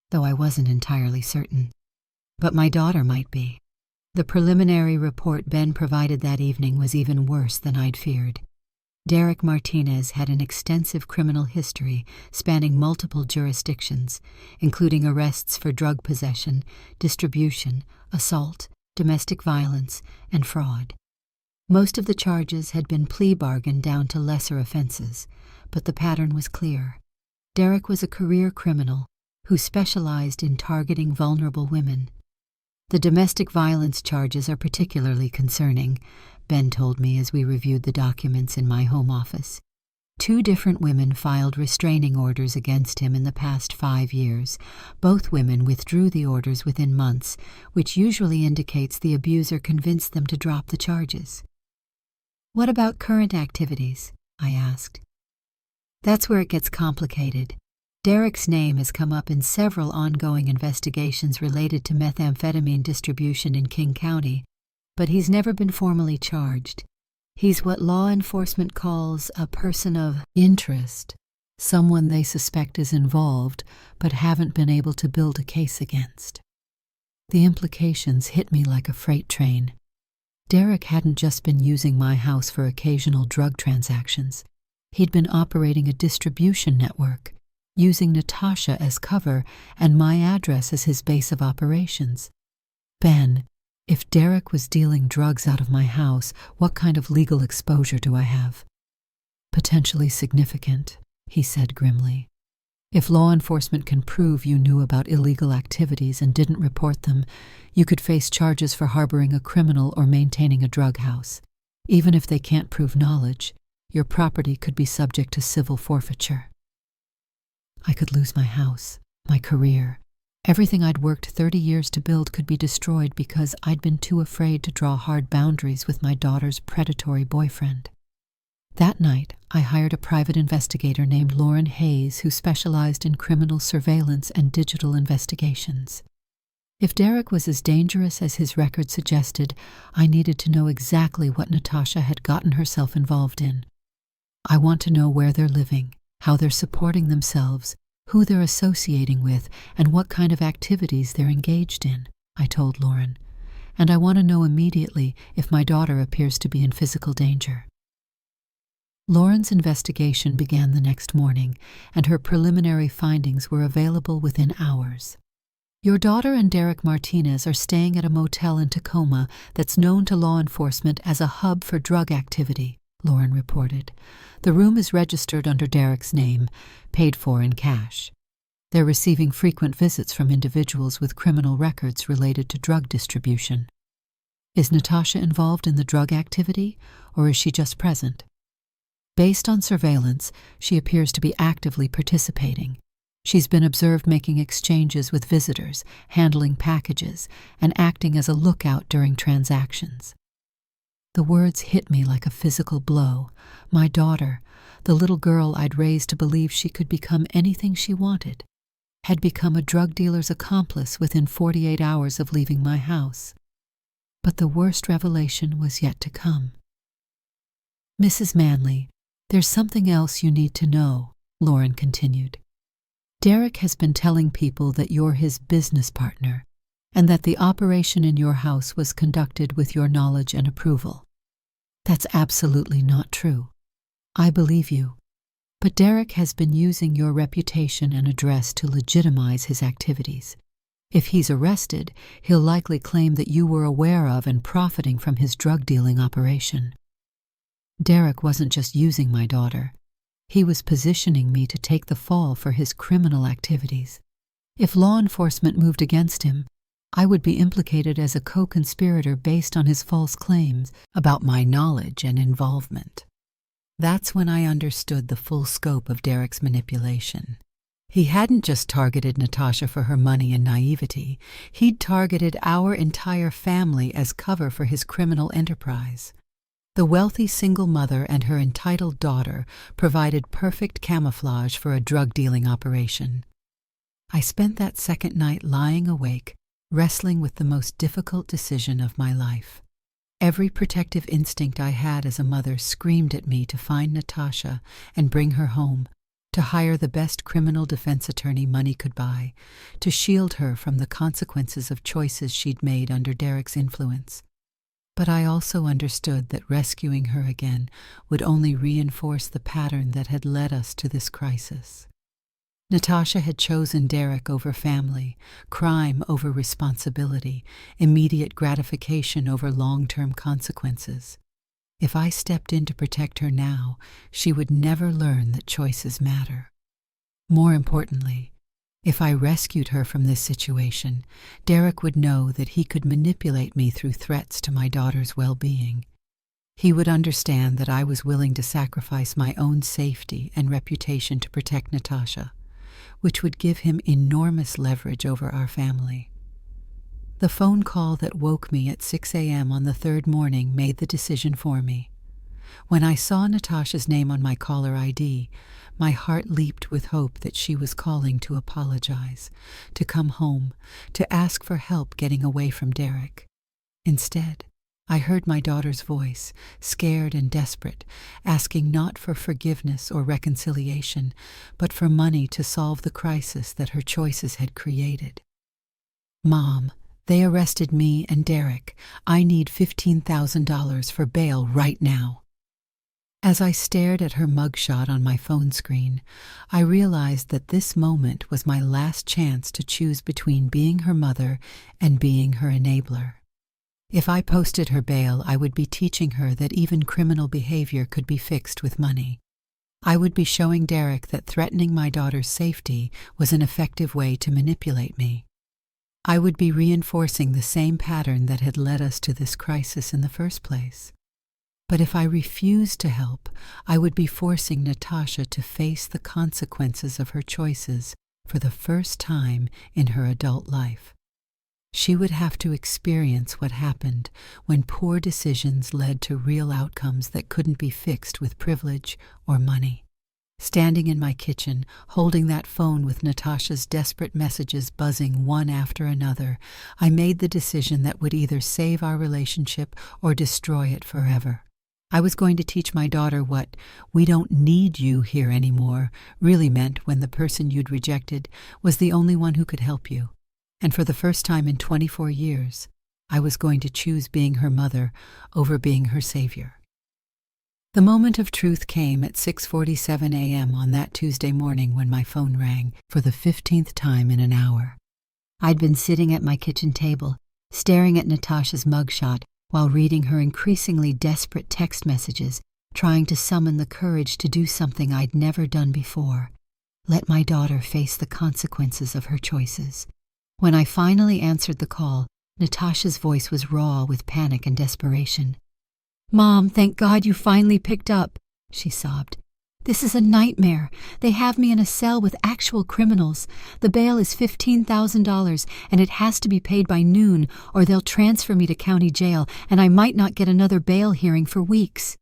A: though I wasn't entirely certain. But my daughter might be. The preliminary report Ben provided that evening was even worse than I'd feared. Derek Martinez had an extensive criminal history spanning multiple jurisdictions, including arrests for drug possession, distribution, assault, domestic violence, and fraud. Most of the charges had been plea bargained down to lesser offenses, but the pattern was clear. Derek was a career criminal who specialized in targeting vulnerable women. The domestic violence charges are particularly concerning, Ben told me as we reviewed the documents in my home office. 2 different women filed restraining orders against him in the past 5 years. Both women withdrew the orders within months, which usually indicates the abuser convinced them to drop the charges. What about current activities? I asked. That's where it gets complicated. Derek's name has come up in several ongoing investigations related to methamphetamine distribution in King County, but he's never been formally charged. He's what law enforcement calls a person of interest, someone they suspect is involved but haven't been able to build a case against. The implications hit me like a freight train. Derek hadn't just been using my house for occasional drug transactions. He'd been operating a distribution network, using Natasha as cover and my address as his base of operations. Ben, if Derek was dealing drugs out of my house, what kind of legal exposure do I have? Potentially significant, he said grimly. If law enforcement can prove you knew about illegal activities and didn't report them, you could face charges for harboring a criminal or maintaining a drug house. Even if they can't prove knowledge, your property could be subject to civil forfeiture. I could lose my house, my career. Everything I'd worked 30 years to build could be destroyed because I'd been too afraid to draw hard boundaries with my daughter's predatory boyfriend. That night, I hired a private investigator named Lauren Hayes who specialized in criminal surveillance and digital investigations. If Derek was as dangerous as his record suggested, I needed to know exactly what Natasha had gotten herself involved in. I want to know where they're living, how they're supporting themselves, who they're associating with, and what kind of activities they're engaged in, I told Lauren. And I want to know immediately if my daughter appears to be in physical danger. Lauren's investigation began the next morning, and her preliminary findings were available within hours. Your daughter and Derek Martinez are staying at a motel in Tacoma that's known to law enforcement as a hub for drug activity, Lauren reported. The room is registered under Derek's name, paid for in cash. They're receiving frequent visits from individuals with criminal records related to drug distribution. Is Natasha involved in the drug activity, or is she just present? Based on surveillance, she appears to be actively participating. She's been observed making exchanges with visitors, handling packages, and acting as a lookout during transactions. The words hit me like a physical blow. My daughter, the little girl I'd raised to believe she could become anything she wanted, had become a drug dealer's accomplice within 48 hours of leaving my house. But the worst revelation was yet to come. Mrs. Manley, there's something else you need to know, Lauren continued. Derek has been telling people that you're his business partner, and that the operation in your house was conducted with your knowledge and approval. That's absolutely not true. I believe you. But Derek has been using your reputation and address to legitimize his activities. If he's arrested, he'll likely claim that you were aware of and profiting from his drug-dealing operation. Derek wasn't just using my daughter. He was positioning me to take the fall for his criminal activities. If law enforcement moved against him, I would be implicated as a co-conspirator based on his false claims about my knowledge and involvement. That's when I understood the full scope of Derek's manipulation. He hadn't just targeted Natasha for her money and naivety. He'd targeted our entire family as cover for his criminal enterprise. The wealthy single mother and her entitled daughter provided perfect camouflage for a drug-dealing operation. I spent that second night lying awake, wrestling with the most difficult decision of my life. Every protective instinct I had as a mother screamed at me to find Natasha and bring her home, to hire the best criminal defense attorney money could buy, to shield her from the consequences of choices she'd made under Derek's influence. But I also understood that rescuing her again would only reinforce the pattern that had led us to this crisis. Natasha had chosen Derek over family, crime over responsibility, immediate gratification over long-term consequences. If I stepped in to protect her now, she would never learn that choices matter. More importantly, if I rescued her from this situation, Derek would know that he could manipulate me through threats to my daughter's well-being. He would understand that I was willing to sacrifice my own safety and reputation to protect Natasha, which would give him enormous leverage over our family. The phone call that woke me at 6 a.m. on the third morning made the decision for me. When I saw Natasha's name on my caller ID, my heart leaped with hope that she was calling to apologize, to come home, to ask for help getting away from Derek. Instead, I heard my daughter's voice, scared and desperate, asking not for forgiveness or reconciliation, but for money to solve the crisis that her choices had created. "Mom, they arrested me and Derek. I need $15,000 for bail right now." As I stared at her mugshot on my phone screen, I realized that this moment was my last chance to choose between being her mother and being her enabler. If I posted her bail, I would be teaching her that even criminal behavior could be fixed with money. I would be showing Derek that threatening my daughter's safety was an effective way to manipulate me. I would be reinforcing the same pattern that had led us to this crisis in the first place. But if I refused to help, I would be forcing Natasha to face the consequences of her choices for the first time in her adult life. She would have to experience what happened when poor decisions led to real outcomes that couldn't be fixed with privilege or money. Standing in my kitchen, holding that phone with Natasha's desperate messages buzzing one after another, I made the decision that would either save our relationship or destroy it forever. I was going to teach my daughter what "we don't need you here anymore" really meant when the person you'd rejected was the only one who could help you. And for the first time in 24 years, I was going to choose being her mother over being her savior. The moment of truth came at 6:47 a.m. on that Tuesday morning when my phone rang for the 15th time in an hour. I'd been sitting at my kitchen table, staring at Natasha's mugshot while reading her increasingly desperate text messages, trying to summon the courage to do something I'd never done before: let my daughter face the consequences of her choices. When I finally answered the call, Natasha's voice was raw with panic and desperation. "Mom, thank God you finally picked up," she sobbed. "This is a nightmare. They have me in a cell with actual criminals. The bail is $15,000, and it has to be paid by noon, or they'll transfer me to county jail, and I might not get another bail hearing for weeks."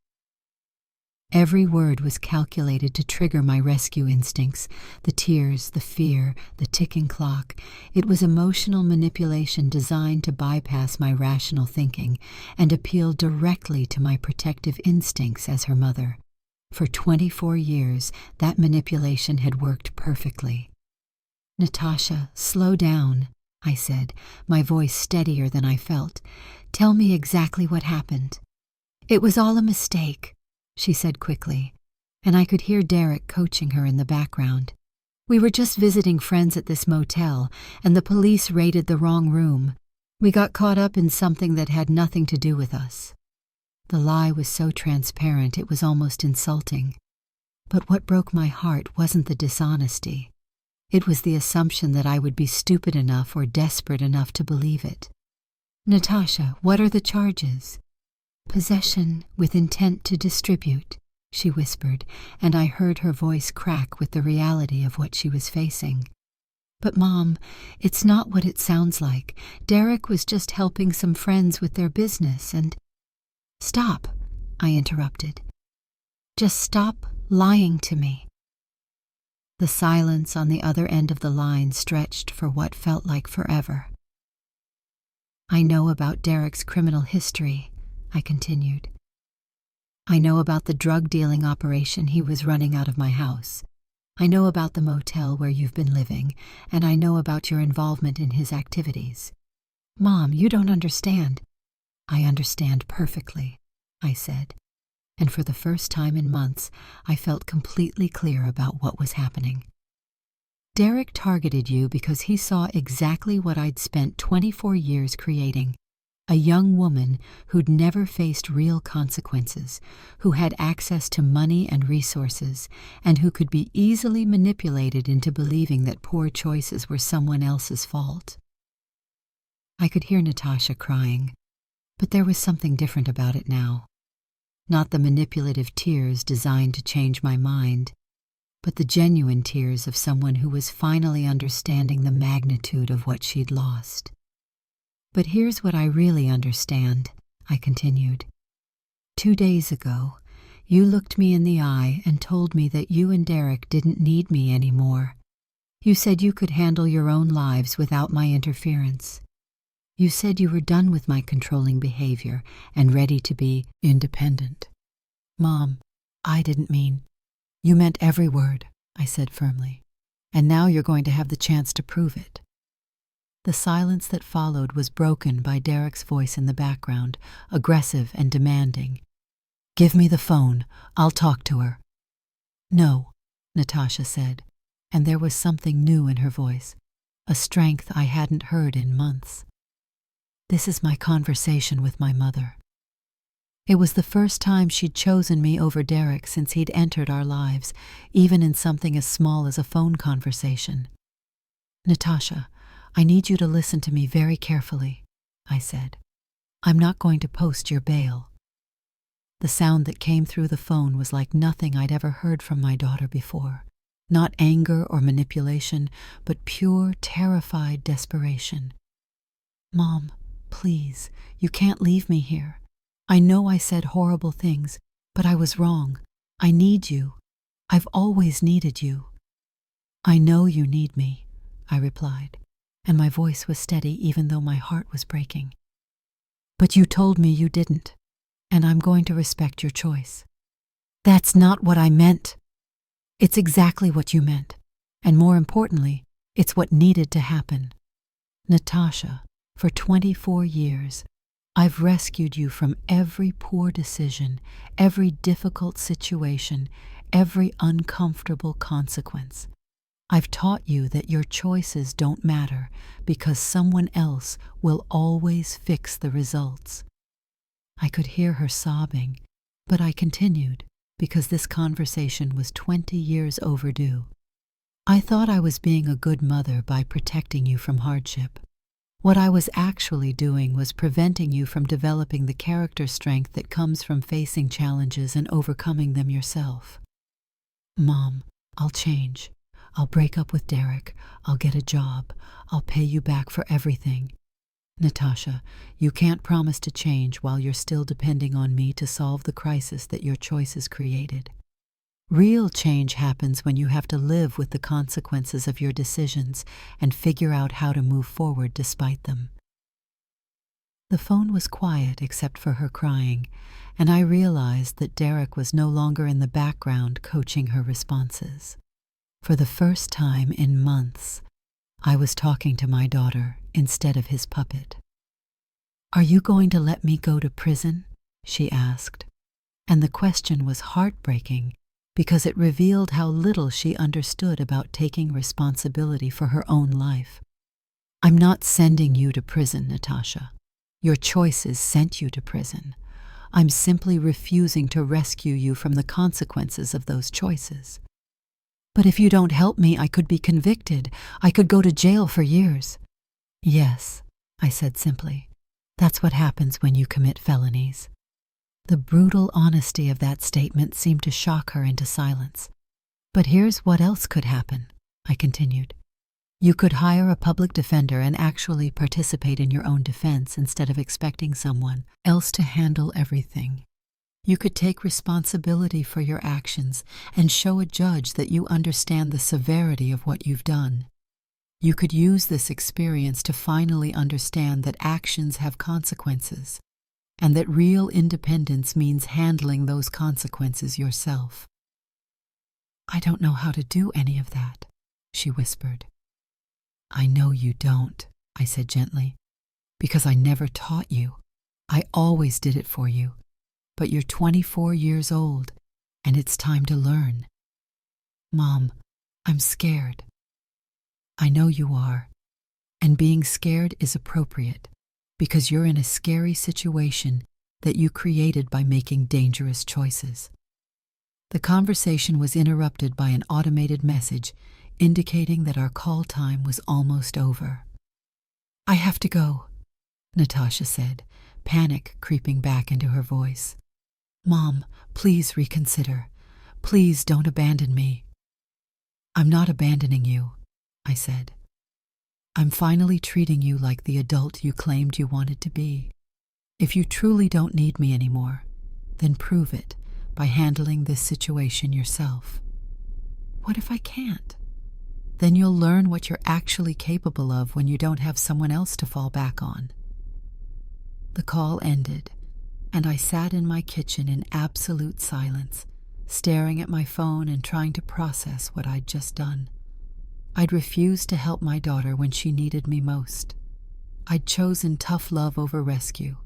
A: Every word was calculated to trigger my rescue instincts: the tears, the fear, the ticking clock. It was emotional manipulation designed to bypass my rational thinking and appeal directly to my protective instincts as her mother. For 24 years, that manipulation had worked perfectly. "Natasha, slow down," I said, my voice steadier than I felt. "Tell me exactly what happened." "It was all a mistake," she said quickly, and I could hear Derek coaching her in the background. "We were just visiting friends at this motel, and the police raided the wrong room. We got caught up in something that had nothing to do with us." The lie was so transparent it was almost insulting. But what broke my heart wasn't the dishonesty. It was the assumption that I would be stupid enough or desperate enough to believe it. "Natasha, what are the charges?" "Possession with intent to distribute," she whispered, and I heard her voice crack with the reality of what she was facing. "But Mom, it's not what it sounds like. Derek was just helping some friends with their business and—" "Stop," I interrupted. "Just stop lying to me." The silence on the other end of the line stretched for what felt like forever. "I know about Derek's criminal history," I continued. "I know about the drug dealing operation he was running out of my house. I know about the motel where you've been living, and I know about your involvement in his activities." "Mom, you don't understand." "I understand perfectly," I said, and for the first time in months, I felt completely clear about what was happening. "Derek targeted you because he saw exactly what I'd spent 24 years creating: a young woman who'd never faced real consequences, who had access to money and resources, and who could be easily manipulated into believing that poor choices were someone else's fault." I could hear Natasha crying, but there was something different about it now. Not the manipulative tears designed to change my mind, but the genuine tears of someone who was finally understanding the magnitude of what she'd lost. "But here's what I really understand," I continued. 2 days ago, you looked me in the eye and told me that you and Derek didn't need me anymore. You said you could handle your own lives without my interference. You said you were done with my controlling behavior and ready to be independent. "Mom, I didn't mean—" "You meant every word," I said firmly, "and now you're going to have the chance to prove it." The silence that followed was broken by Derek's voice in the background, aggressive and demanding. "Give me the phone. I'll talk to her." "No," Natasha said, and there was something new in her voice, a strength I hadn't heard in months. "This is my conversation with my mother." It was the first time she'd chosen me over Derek since he'd entered our lives, even in something as small as a phone conversation. "Natasha, I need you to listen to me very carefully," I said. "I'm not going to post your bail." The sound that came through the phone was like nothing I'd ever heard from my daughter before. Not anger or manipulation, but pure, terrified desperation. "Mom, please, you can't leave me here. I know I said horrible things, but I was wrong. I need you. I've always needed you." "I know you need me," I replied, and my voice was steady even though my heart was breaking. "But you told me you didn't, and I'm going to respect your choice. That's not what I meant. It's exactly what you meant, and more importantly, it's what needed to happen. Natasha, for 24 years, I've rescued you from every poor decision, every difficult situation, every uncomfortable consequence. I've taught you that your choices don't matter because someone else will always fix the results. I could hear her sobbing, but I continued because this conversation was 20 years overdue. I thought I was being a good mother by protecting you from hardship. What I was actually doing was preventing you from developing the character strength that comes from facing challenges and overcoming them yourself. Mom, I'll change. I'll break up with Derek. I'll get a job. I'll pay you back for everything. Natasha, you can't promise to change while you're still depending on me to solve the crisis that your choices created. Real change happens when you have to live with the consequences of your decisions and figure out how to move forward despite them. The phone was quiet except for her crying, and I realized that Derek was no longer in the background coaching her responses. For the first time in months, I was talking to my daughter instead of his puppet. "Are you going to let me go to prison?" she asked, and the question was heartbreaking because it revealed how little she understood about taking responsibility for her own life. "I'm not sending you to prison, Natasha. Your choices sent you to prison. I'm simply refusing to rescue you from the consequences of those choices." "But if you don't help me, I could be convicted. I could go to jail for years." "Yes," I said simply. "That's what happens when you commit felonies." The brutal honesty of that statement seemed to shock her into silence. "But here's what else could happen," I continued. "You could hire a public defender and actually participate in your own defense instead of expecting someone else to handle everything. You could take responsibility for your actions and show a judge that you understand the severity of what you've done. You could use this experience to finally understand that actions have consequences, and that real independence means handling those consequences yourself." "I don't know how to do any of that," she whispered. "I know you don't," I said gently, "because I never taught you. I always did it for you. But you're 24 years old, and it's time to learn." "Mom, I'm scared." "I know you are, and being scared is appropriate because you're in a scary situation that you created by making dangerous choices." The conversation was interrupted by an automated message indicating that our call time was almost over. "I have to go," Natasha said, panic creeping back into her voice. "Mom, please reconsider. Please don't abandon me." "I'm not abandoning you," I said. "I'm finally treating you like the adult you claimed you wanted to be. If you truly don't need me anymore, then prove it by handling this situation yourself." "What if I can't?" "Then you'll learn what you're actually capable of when you don't have someone else to fall back on." The call ended, and I sat in my kitchen in absolute silence, staring at my phone and trying to process what I'd just done. I'd refused to help my daughter when she needed me most. I'd chosen tough love over rescue.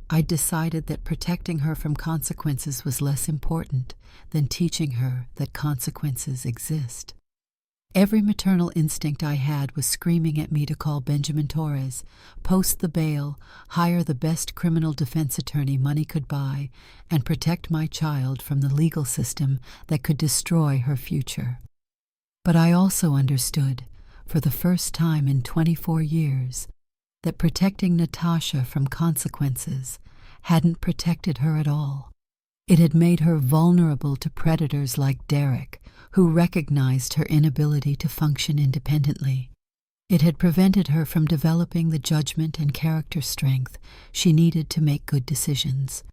A: I'd decided that protecting her from consequences was less important than teaching her that consequences exist. Every maternal instinct I had was screaming at me to call Benjamin Torres, post the bail, hire the best criminal defense attorney money could buy, and protect my child from the legal system that could destroy her future. But I also understood, for the first time in 24 years, that protecting Natasha from consequences hadn't protected her at all. It had made her vulnerable to predators like Derek, who recognized her inability to function independently. It had prevented her from developing the judgment and character strength she needed to make good decisions.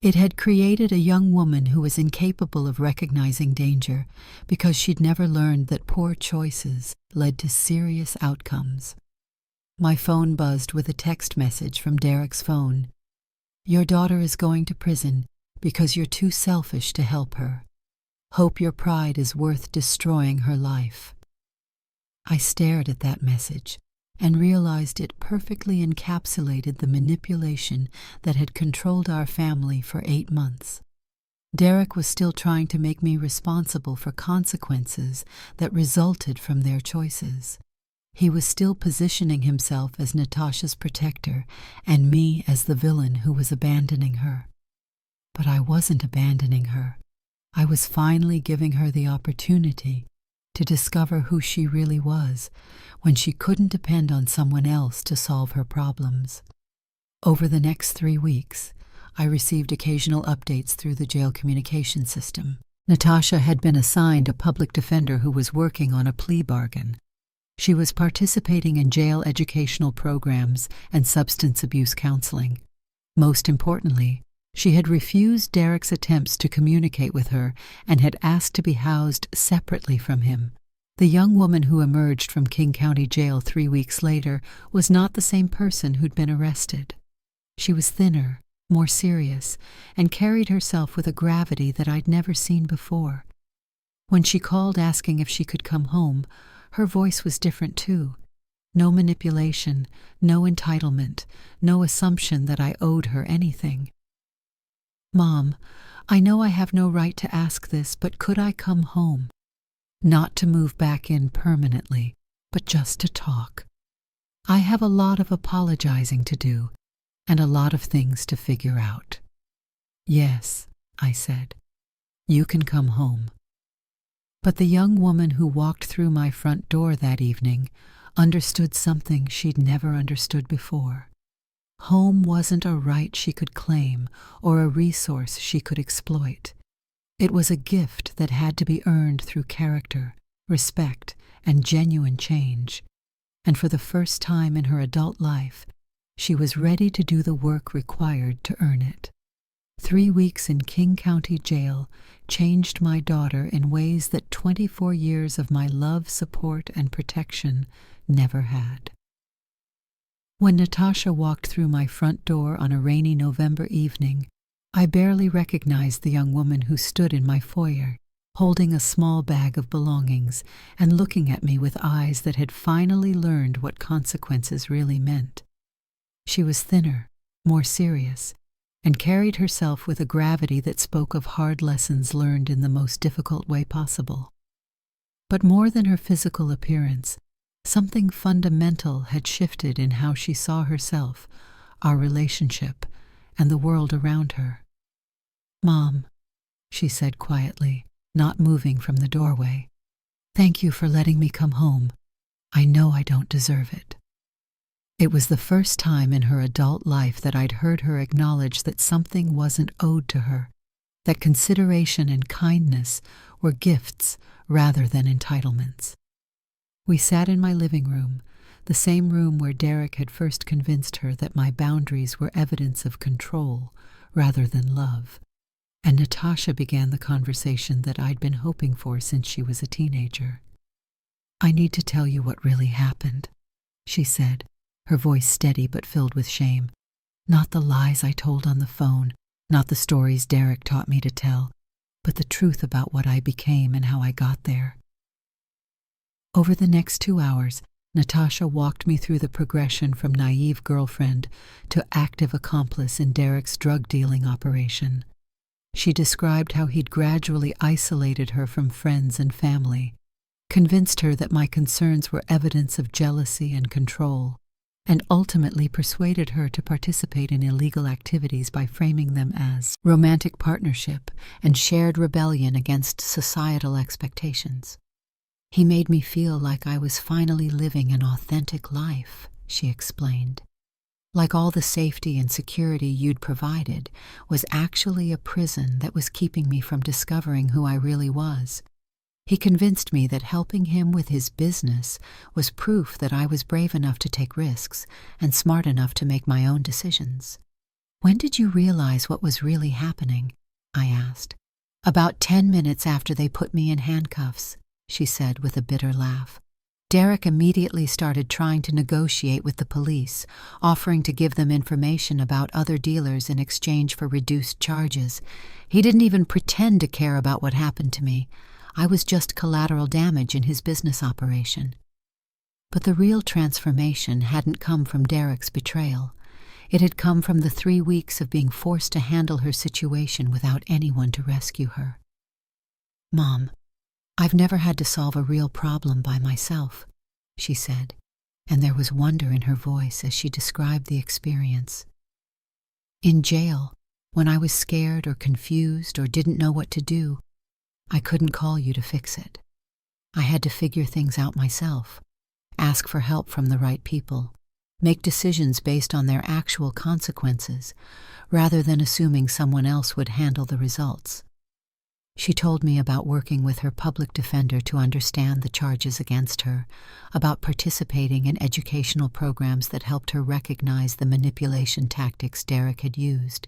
A: It had created a young woman who was incapable of recognizing danger because she'd never learned that poor choices led to serious outcomes. My phone buzzed with a text message from Derek's phone. Your daughter is going to prison because you're too selfish to help her. Hope your pride is worth destroying her life." I stared at that message and realized it perfectly encapsulated the manipulation that had controlled our family for 8 months. Derek was still trying to make me responsible for consequences that resulted from their choices. He was still positioning himself as Natasha's protector and me as the villain who was abandoning her. But I wasn't abandoning her. I was finally giving her the opportunity to discover who she really was when she couldn't depend on someone else to solve her problems. Over the next 3 weeks, I received occasional updates through the jail communication system. Natasha had been assigned a public defender who was working on a plea bargain. She was participating in jail educational programs and substance abuse counseling. Most importantly, she had refused Derek's attempts to communicate with her and had asked to be housed separately from him. The young woman who emerged from King County Jail 3 weeks later was not the same person who'd been arrested. She was thinner, more serious, and carried herself with a gravity that I'd never seen before. When she called asking if she could come home, her voice was different too. No manipulation, no entitlement, no assumption that I owed her anything. "Mom, I know I have no right to ask this, but could I come home? Not to move back in permanently, but just to talk. I have a lot of apologizing to do, and a lot of things to figure out." "Yes," I said, "you can come home." But the young woman who walked through my front door that evening understood something she'd never understood before. Home wasn't a right she could claim or a resource she could exploit. It was a gift that had to be earned through character, respect, and genuine change. And for the first time in her adult life, she was ready to do the work required to earn it. 3 weeks in King County Jail changed my daughter in ways that 24 years of my love, support, and protection never had. When Natasha walked through my front door on a rainy November evening, I barely recognized the young woman who stood in my foyer, holding a small bag of belongings and looking at me with eyes that had finally learned what consequences really meant. She was thinner, more serious, and carried herself with a gravity that spoke of hard lessons learned in the most difficult way possible. But more than her physical appearance, something fundamental had shifted in how she saw herself, our relationship, and the world around her. "Mom," she said quietly, not moving from the doorway, "thank you for letting me come home. I know I don't deserve it." It was the first time in her adult life that I'd heard her acknowledge that something wasn't owed to her, that consideration and kindness were gifts rather than entitlements. We sat in my living room, the same room where Derek had first convinced her that my boundaries were evidence of control rather than love, and Natasha began the conversation that I'd been hoping for since she was a teenager. "I need to tell you what really happened," she said, her voice steady but filled with shame. "Not the lies I told on the phone, not the stories Derek taught me to tell, but the truth about what I became and how I got there." Over the next 2 hours, Natasha walked me through the progression from naive girlfriend to active accomplice in Derek's drug-dealing operation. She described how he'd gradually isolated her from friends and family, convinced her that my concerns were evidence of jealousy and control, and ultimately persuaded her to participate in illegal activities by framing them as romantic partnership and shared rebellion against societal expectations. "He made me feel like I was finally living an authentic life," she explained. "Like all the safety and security you'd provided was actually a prison that was keeping me from discovering who I really was. He convinced me that helping him with his business was proof that I was brave enough to take risks and smart enough to make my own decisions." "When did you realize what was really happening?" I asked. "About 10 minutes after they put me in handcuffs," she said with a bitter laugh. Derek immediately started trying to negotiate with the police, offering to give them information about other dealers in exchange for reduced charges. He didn't even pretend to care about what happened to me. I was just collateral damage in his business operation. But the real transformation hadn't come from Derek's betrayal. It had come from the 3 weeks of being forced to handle her situation without anyone to rescue her. "Mom, I've never had to solve a real problem by myself," she said, and there was wonder in her voice as she described the experience. "In jail, when I was scared or confused or didn't know what to do, I couldn't call you to fix it. I had to figure things out myself, ask for help from the right people, make decisions based on their actual consequences, rather than assuming someone else would handle the results." She told me about working with her public defender to understand the charges against her, about participating in educational programs that helped her recognize the manipulation tactics Derek had used,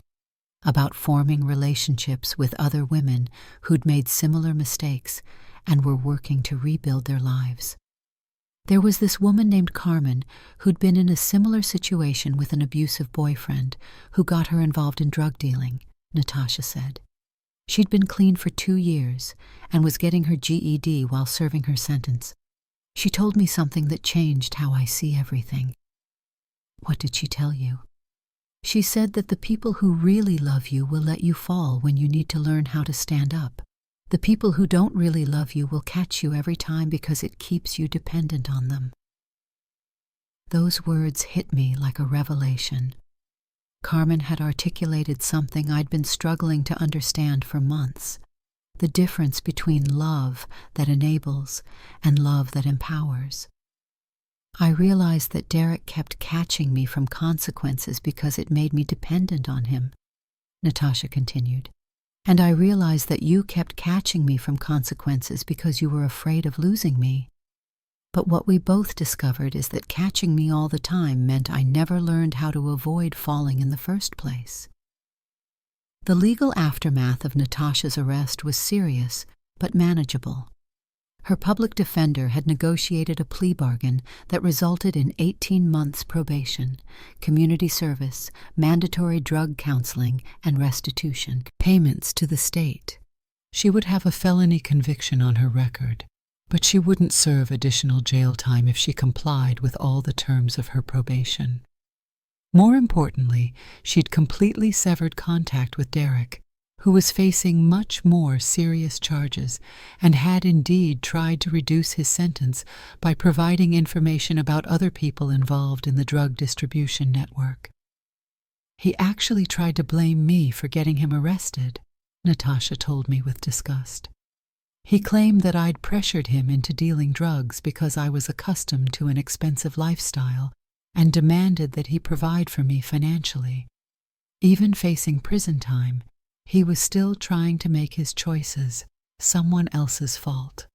A: about forming relationships with other women who'd made similar mistakes and were working to rebuild their lives. There was this woman named Carmen who'd been in a similar situation with an abusive boyfriend who got her involved in drug dealing, Natasha said. She'd been clean for 2 years and was getting her GED while serving her sentence. She told me something that changed how I see everything. "What did she tell you?" "She said that the people who really love you will let you fall when you need to learn how to stand up. The people who don't really love you will catch you every time because it keeps you dependent on them." Those words hit me like a revelation. Carmen had articulated something I'd been struggling to understand for months: the difference between love that enables and love that empowers. I realized that Derek kept catching me from consequences because it made me dependent on him, Natasha continued. "And I realized that you kept catching me from consequences because you were afraid of losing me. But what we both discovered is that catching me all the time meant I never learned how to avoid falling in the first place." The legal aftermath of Natasha's arrest was serious, but manageable. Her public defender had negotiated a plea bargain that resulted in 18 months probation, community service, mandatory drug counseling, and restitution payments to the state. She would have a felony conviction on her record, but she wouldn't serve additional jail time if she complied with all the terms of her probation. More importantly, she'd completely severed contact with Derek, who was facing much more serious charges and had indeed tried to reduce his sentence by providing information about other people involved in the drug distribution network. "He actually tried to blame me for getting him arrested," Natasha told me with disgust. "He claimed that I'd pressured him into dealing drugs because I was accustomed to an expensive lifestyle and demanded that he provide for me financially. Even facing prison time, he was still trying to make his choices someone else's fault."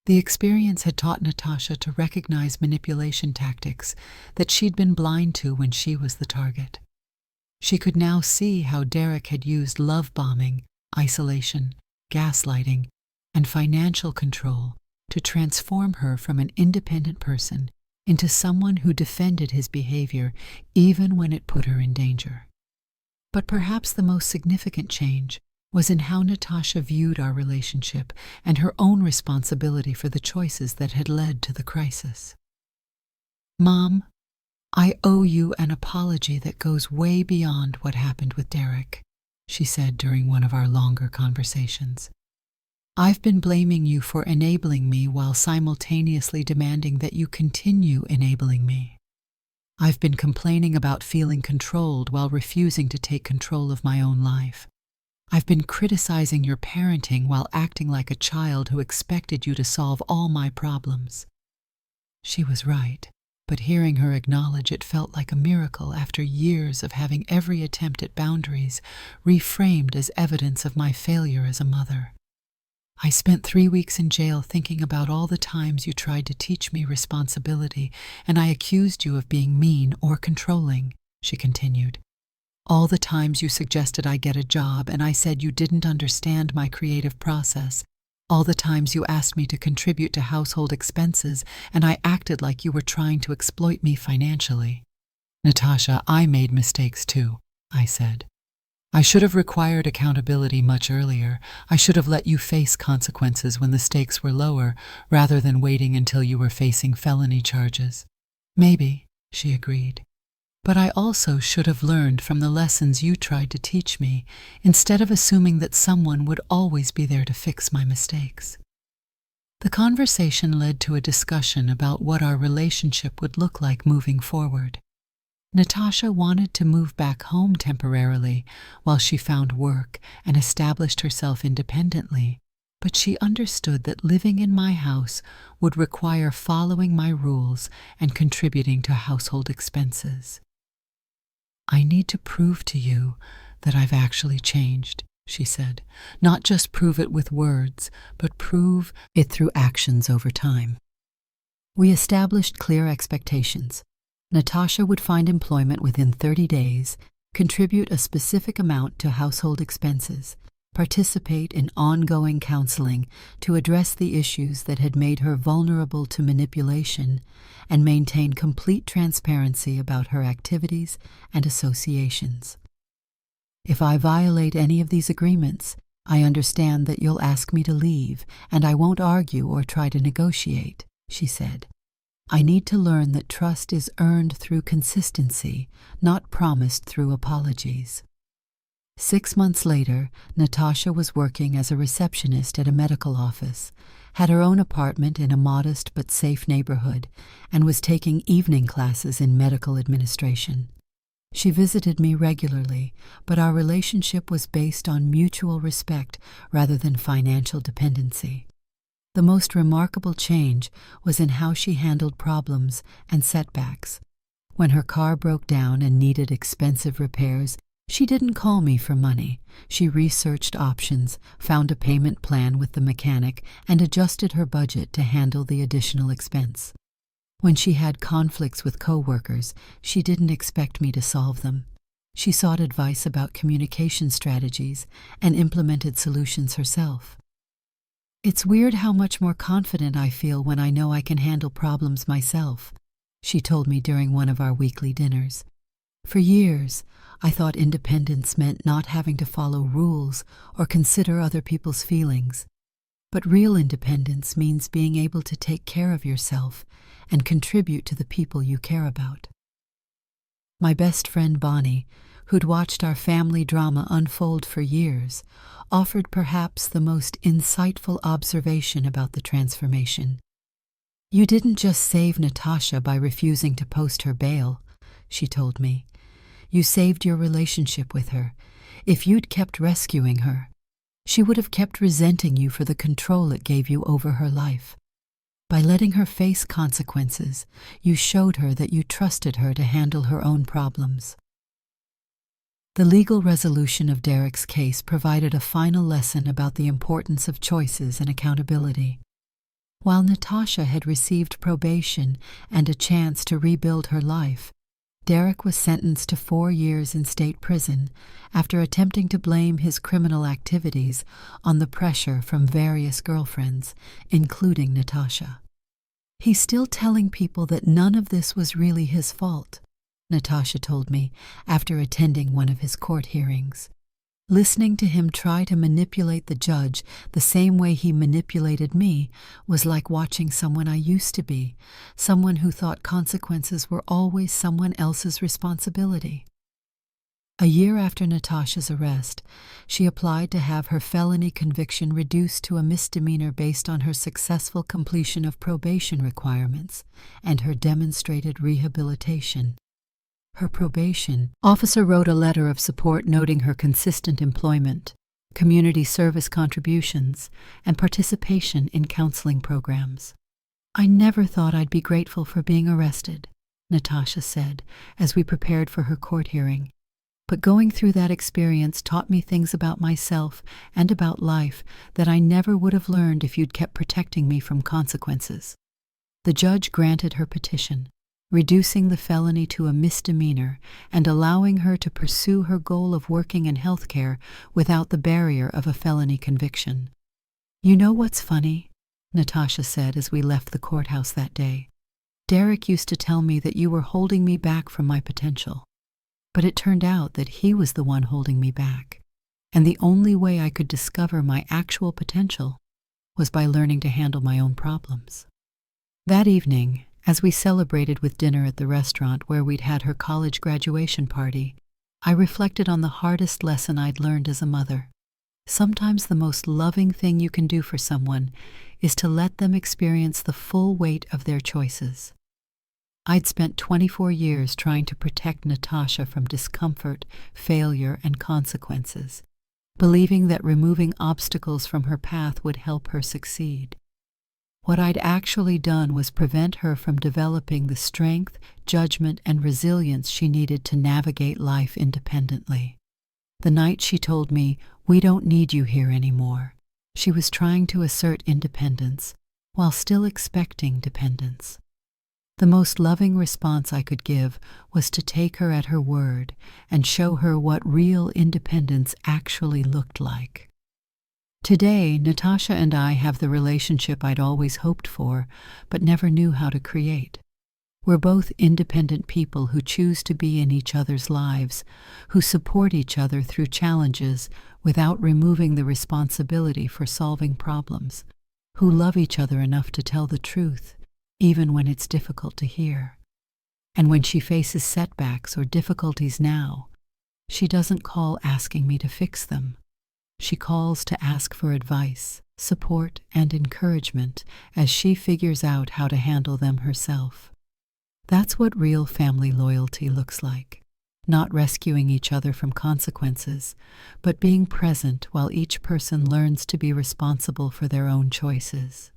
A: The experience had taught Natasha to recognize manipulation tactics that she'd been blind to when she was the target. She could now see how Derek had used love bombing, isolation, gaslighting, and financial control to transform her from an independent person into someone who defended his behavior even when it put her in danger. But perhaps the most significant change was in how Natasha viewed our relationship and her own responsibility for the choices that had led to the crisis. "Mom, I owe you an apology that goes way beyond what happened with Derek," she said during one of our longer conversations. "I've been blaming you for enabling me while simultaneously demanding that you continue enabling me. I've been complaining about feeling controlled while refusing to take control of my own life. I've been criticizing your parenting while acting like a child who expected you to solve all my problems." She was right, but hearing her acknowledge it felt like a miracle after years of having every attempt at boundaries reframed as evidence of my failure as a mother. "I spent 3 weeks in jail thinking about all the times you tried to teach me responsibility, and I accused you of being mean or controlling," she continued. "All the times you suggested I get a job, and I said you didn't understand my creative process, All the times you asked me to contribute to household expenses, and I acted like you were trying to exploit me financially. Natasha, I made mistakes too, I said. I should have required accountability much earlier. I should have let you face consequences when the stakes were lower, rather than waiting until you were facing felony charges. Maybe, she agreed. But I also should have learned from the lessons you tried to teach me, instead of assuming that someone would always be there to fix my mistakes. The conversation led to a discussion about what our relationship would look like moving forward. Natasha wanted to move back home temporarily while she found work and established herself independently, but she understood that living in my house would require following my rules and contributing to household expenses. I need to prove to you that I've actually changed, she said. Not just prove it with words, but prove it through actions over time. We established clear expectations. Natasha would find employment within 30 days, contribute a specific amount to household expenses, participate in ongoing counseling to address the issues that had made her vulnerable to manipulation, and maintain complete transparency about her activities and associations. If I violate any of these agreements, I understand that you'll ask me to leave, and I won't argue or try to negotiate, she said. I need to learn that trust is earned through consistency, not promised through apologies. 6 months later, Natasha was working as a receptionist at a medical office, had her own apartment in a modest but safe neighborhood, and was taking evening classes in medical administration. She visited me regularly, but our relationship was based on mutual respect rather than financial dependency. The most remarkable change was in how she handled problems and setbacks. When her car broke down and needed expensive repairs, she didn't call me for money. She researched options, found a payment plan with the mechanic, and adjusted her budget to handle the additional expense. When she had conflicts with coworkers, she didn't expect me to solve them. She sought advice about communication strategies and implemented solutions herself. It's weird how much more confident I feel when I know I can handle problems myself, she told me during one of our weekly dinners. For years, I thought independence meant not having to follow rules or consider other people's feelings. But real independence means being able to take care of yourself and contribute to the people you care about. My best friend Bonnie, who'd watched our family drama unfold for years, offered perhaps the most insightful observation about the transformation. You didn't just save Natasha by refusing to post her bail, she told me. You saved your relationship with her. If you'd kept rescuing her, she would have kept resenting you for the control it gave you over her life. By letting her face consequences, you showed her that you trusted her to handle her own problems. The legal resolution of Derek's case provided a final lesson about the importance of choices and accountability. While Natasha had received probation and a chance to rebuild her life, Derek was sentenced to 4 years in state prison after attempting to blame his criminal activities on the pressure from various girlfriends, including Natasha. He's still telling people that none of this was really his fault, Natasha told me after attending one of his court hearings. Listening to him try to manipulate the judge the same way he manipulated me was like watching someone I used to be, someone who thought consequences were always someone else's responsibility. A year after Natasha's arrest, she applied to have her felony conviction reduced to a misdemeanor based on her successful completion of probation requirements and her demonstrated rehabilitation. Her probation officer wrote a letter of support noting her consistent employment, community service contributions, and participation in counseling programs. I never thought I'd be grateful for being arrested, Natasha said as we prepared for her court hearing. But going through that experience taught me things about myself and about life that I never would have learned if you'd kept protecting me from consequences. The judge granted her petition, reducing the felony to a misdemeanor and allowing her to pursue her goal of working in healthcare without the barrier of a felony conviction. "You know what's funny?" Natasha said as we left the courthouse that day. "Derek used to tell me that you were holding me back from my potential. But it turned out that he was the one holding me back. And the only way I could discover my actual potential was by learning to handle my own problems." That evening, as we celebrated with dinner at the restaurant where we'd had her college graduation party, I reflected on the hardest lesson I'd learned as a mother. Sometimes the most loving thing you can do for someone is to let them experience the full weight of their choices. I'd spent 24 years trying to protect Natasha from discomfort, failure, and consequences, believing that removing obstacles from her path would help her succeed. What I'd actually done was prevent her from developing the strength, judgment, and resilience she needed to navigate life independently. The night she told me, "We don't need you here anymore," she was trying to assert independence while still expecting dependence. The most loving response I could give was to take her at her word and show her what real independence actually looked like. Today, Natasha and I have the relationship I'd always hoped for, but never knew how to create. We're both independent people who choose to be in each other's lives, who support each other through challenges without removing the responsibility for solving problems, who love each other enough to tell the truth, even when it's difficult to hear. And when she faces setbacks or difficulties now, she doesn't call asking me to fix them. She calls to ask for advice, support, and encouragement as she figures out how to handle them herself. That's what real family loyalty looks like. Not rescuing each other from consequences, but being present while each person learns to be responsible for their own choices.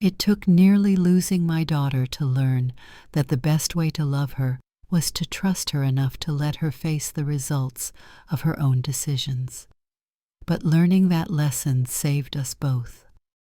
A: It took nearly losing my daughter to learn that the best way to love her was to trust her enough to let her face the results of her own decisions. But learning that lesson saved us both.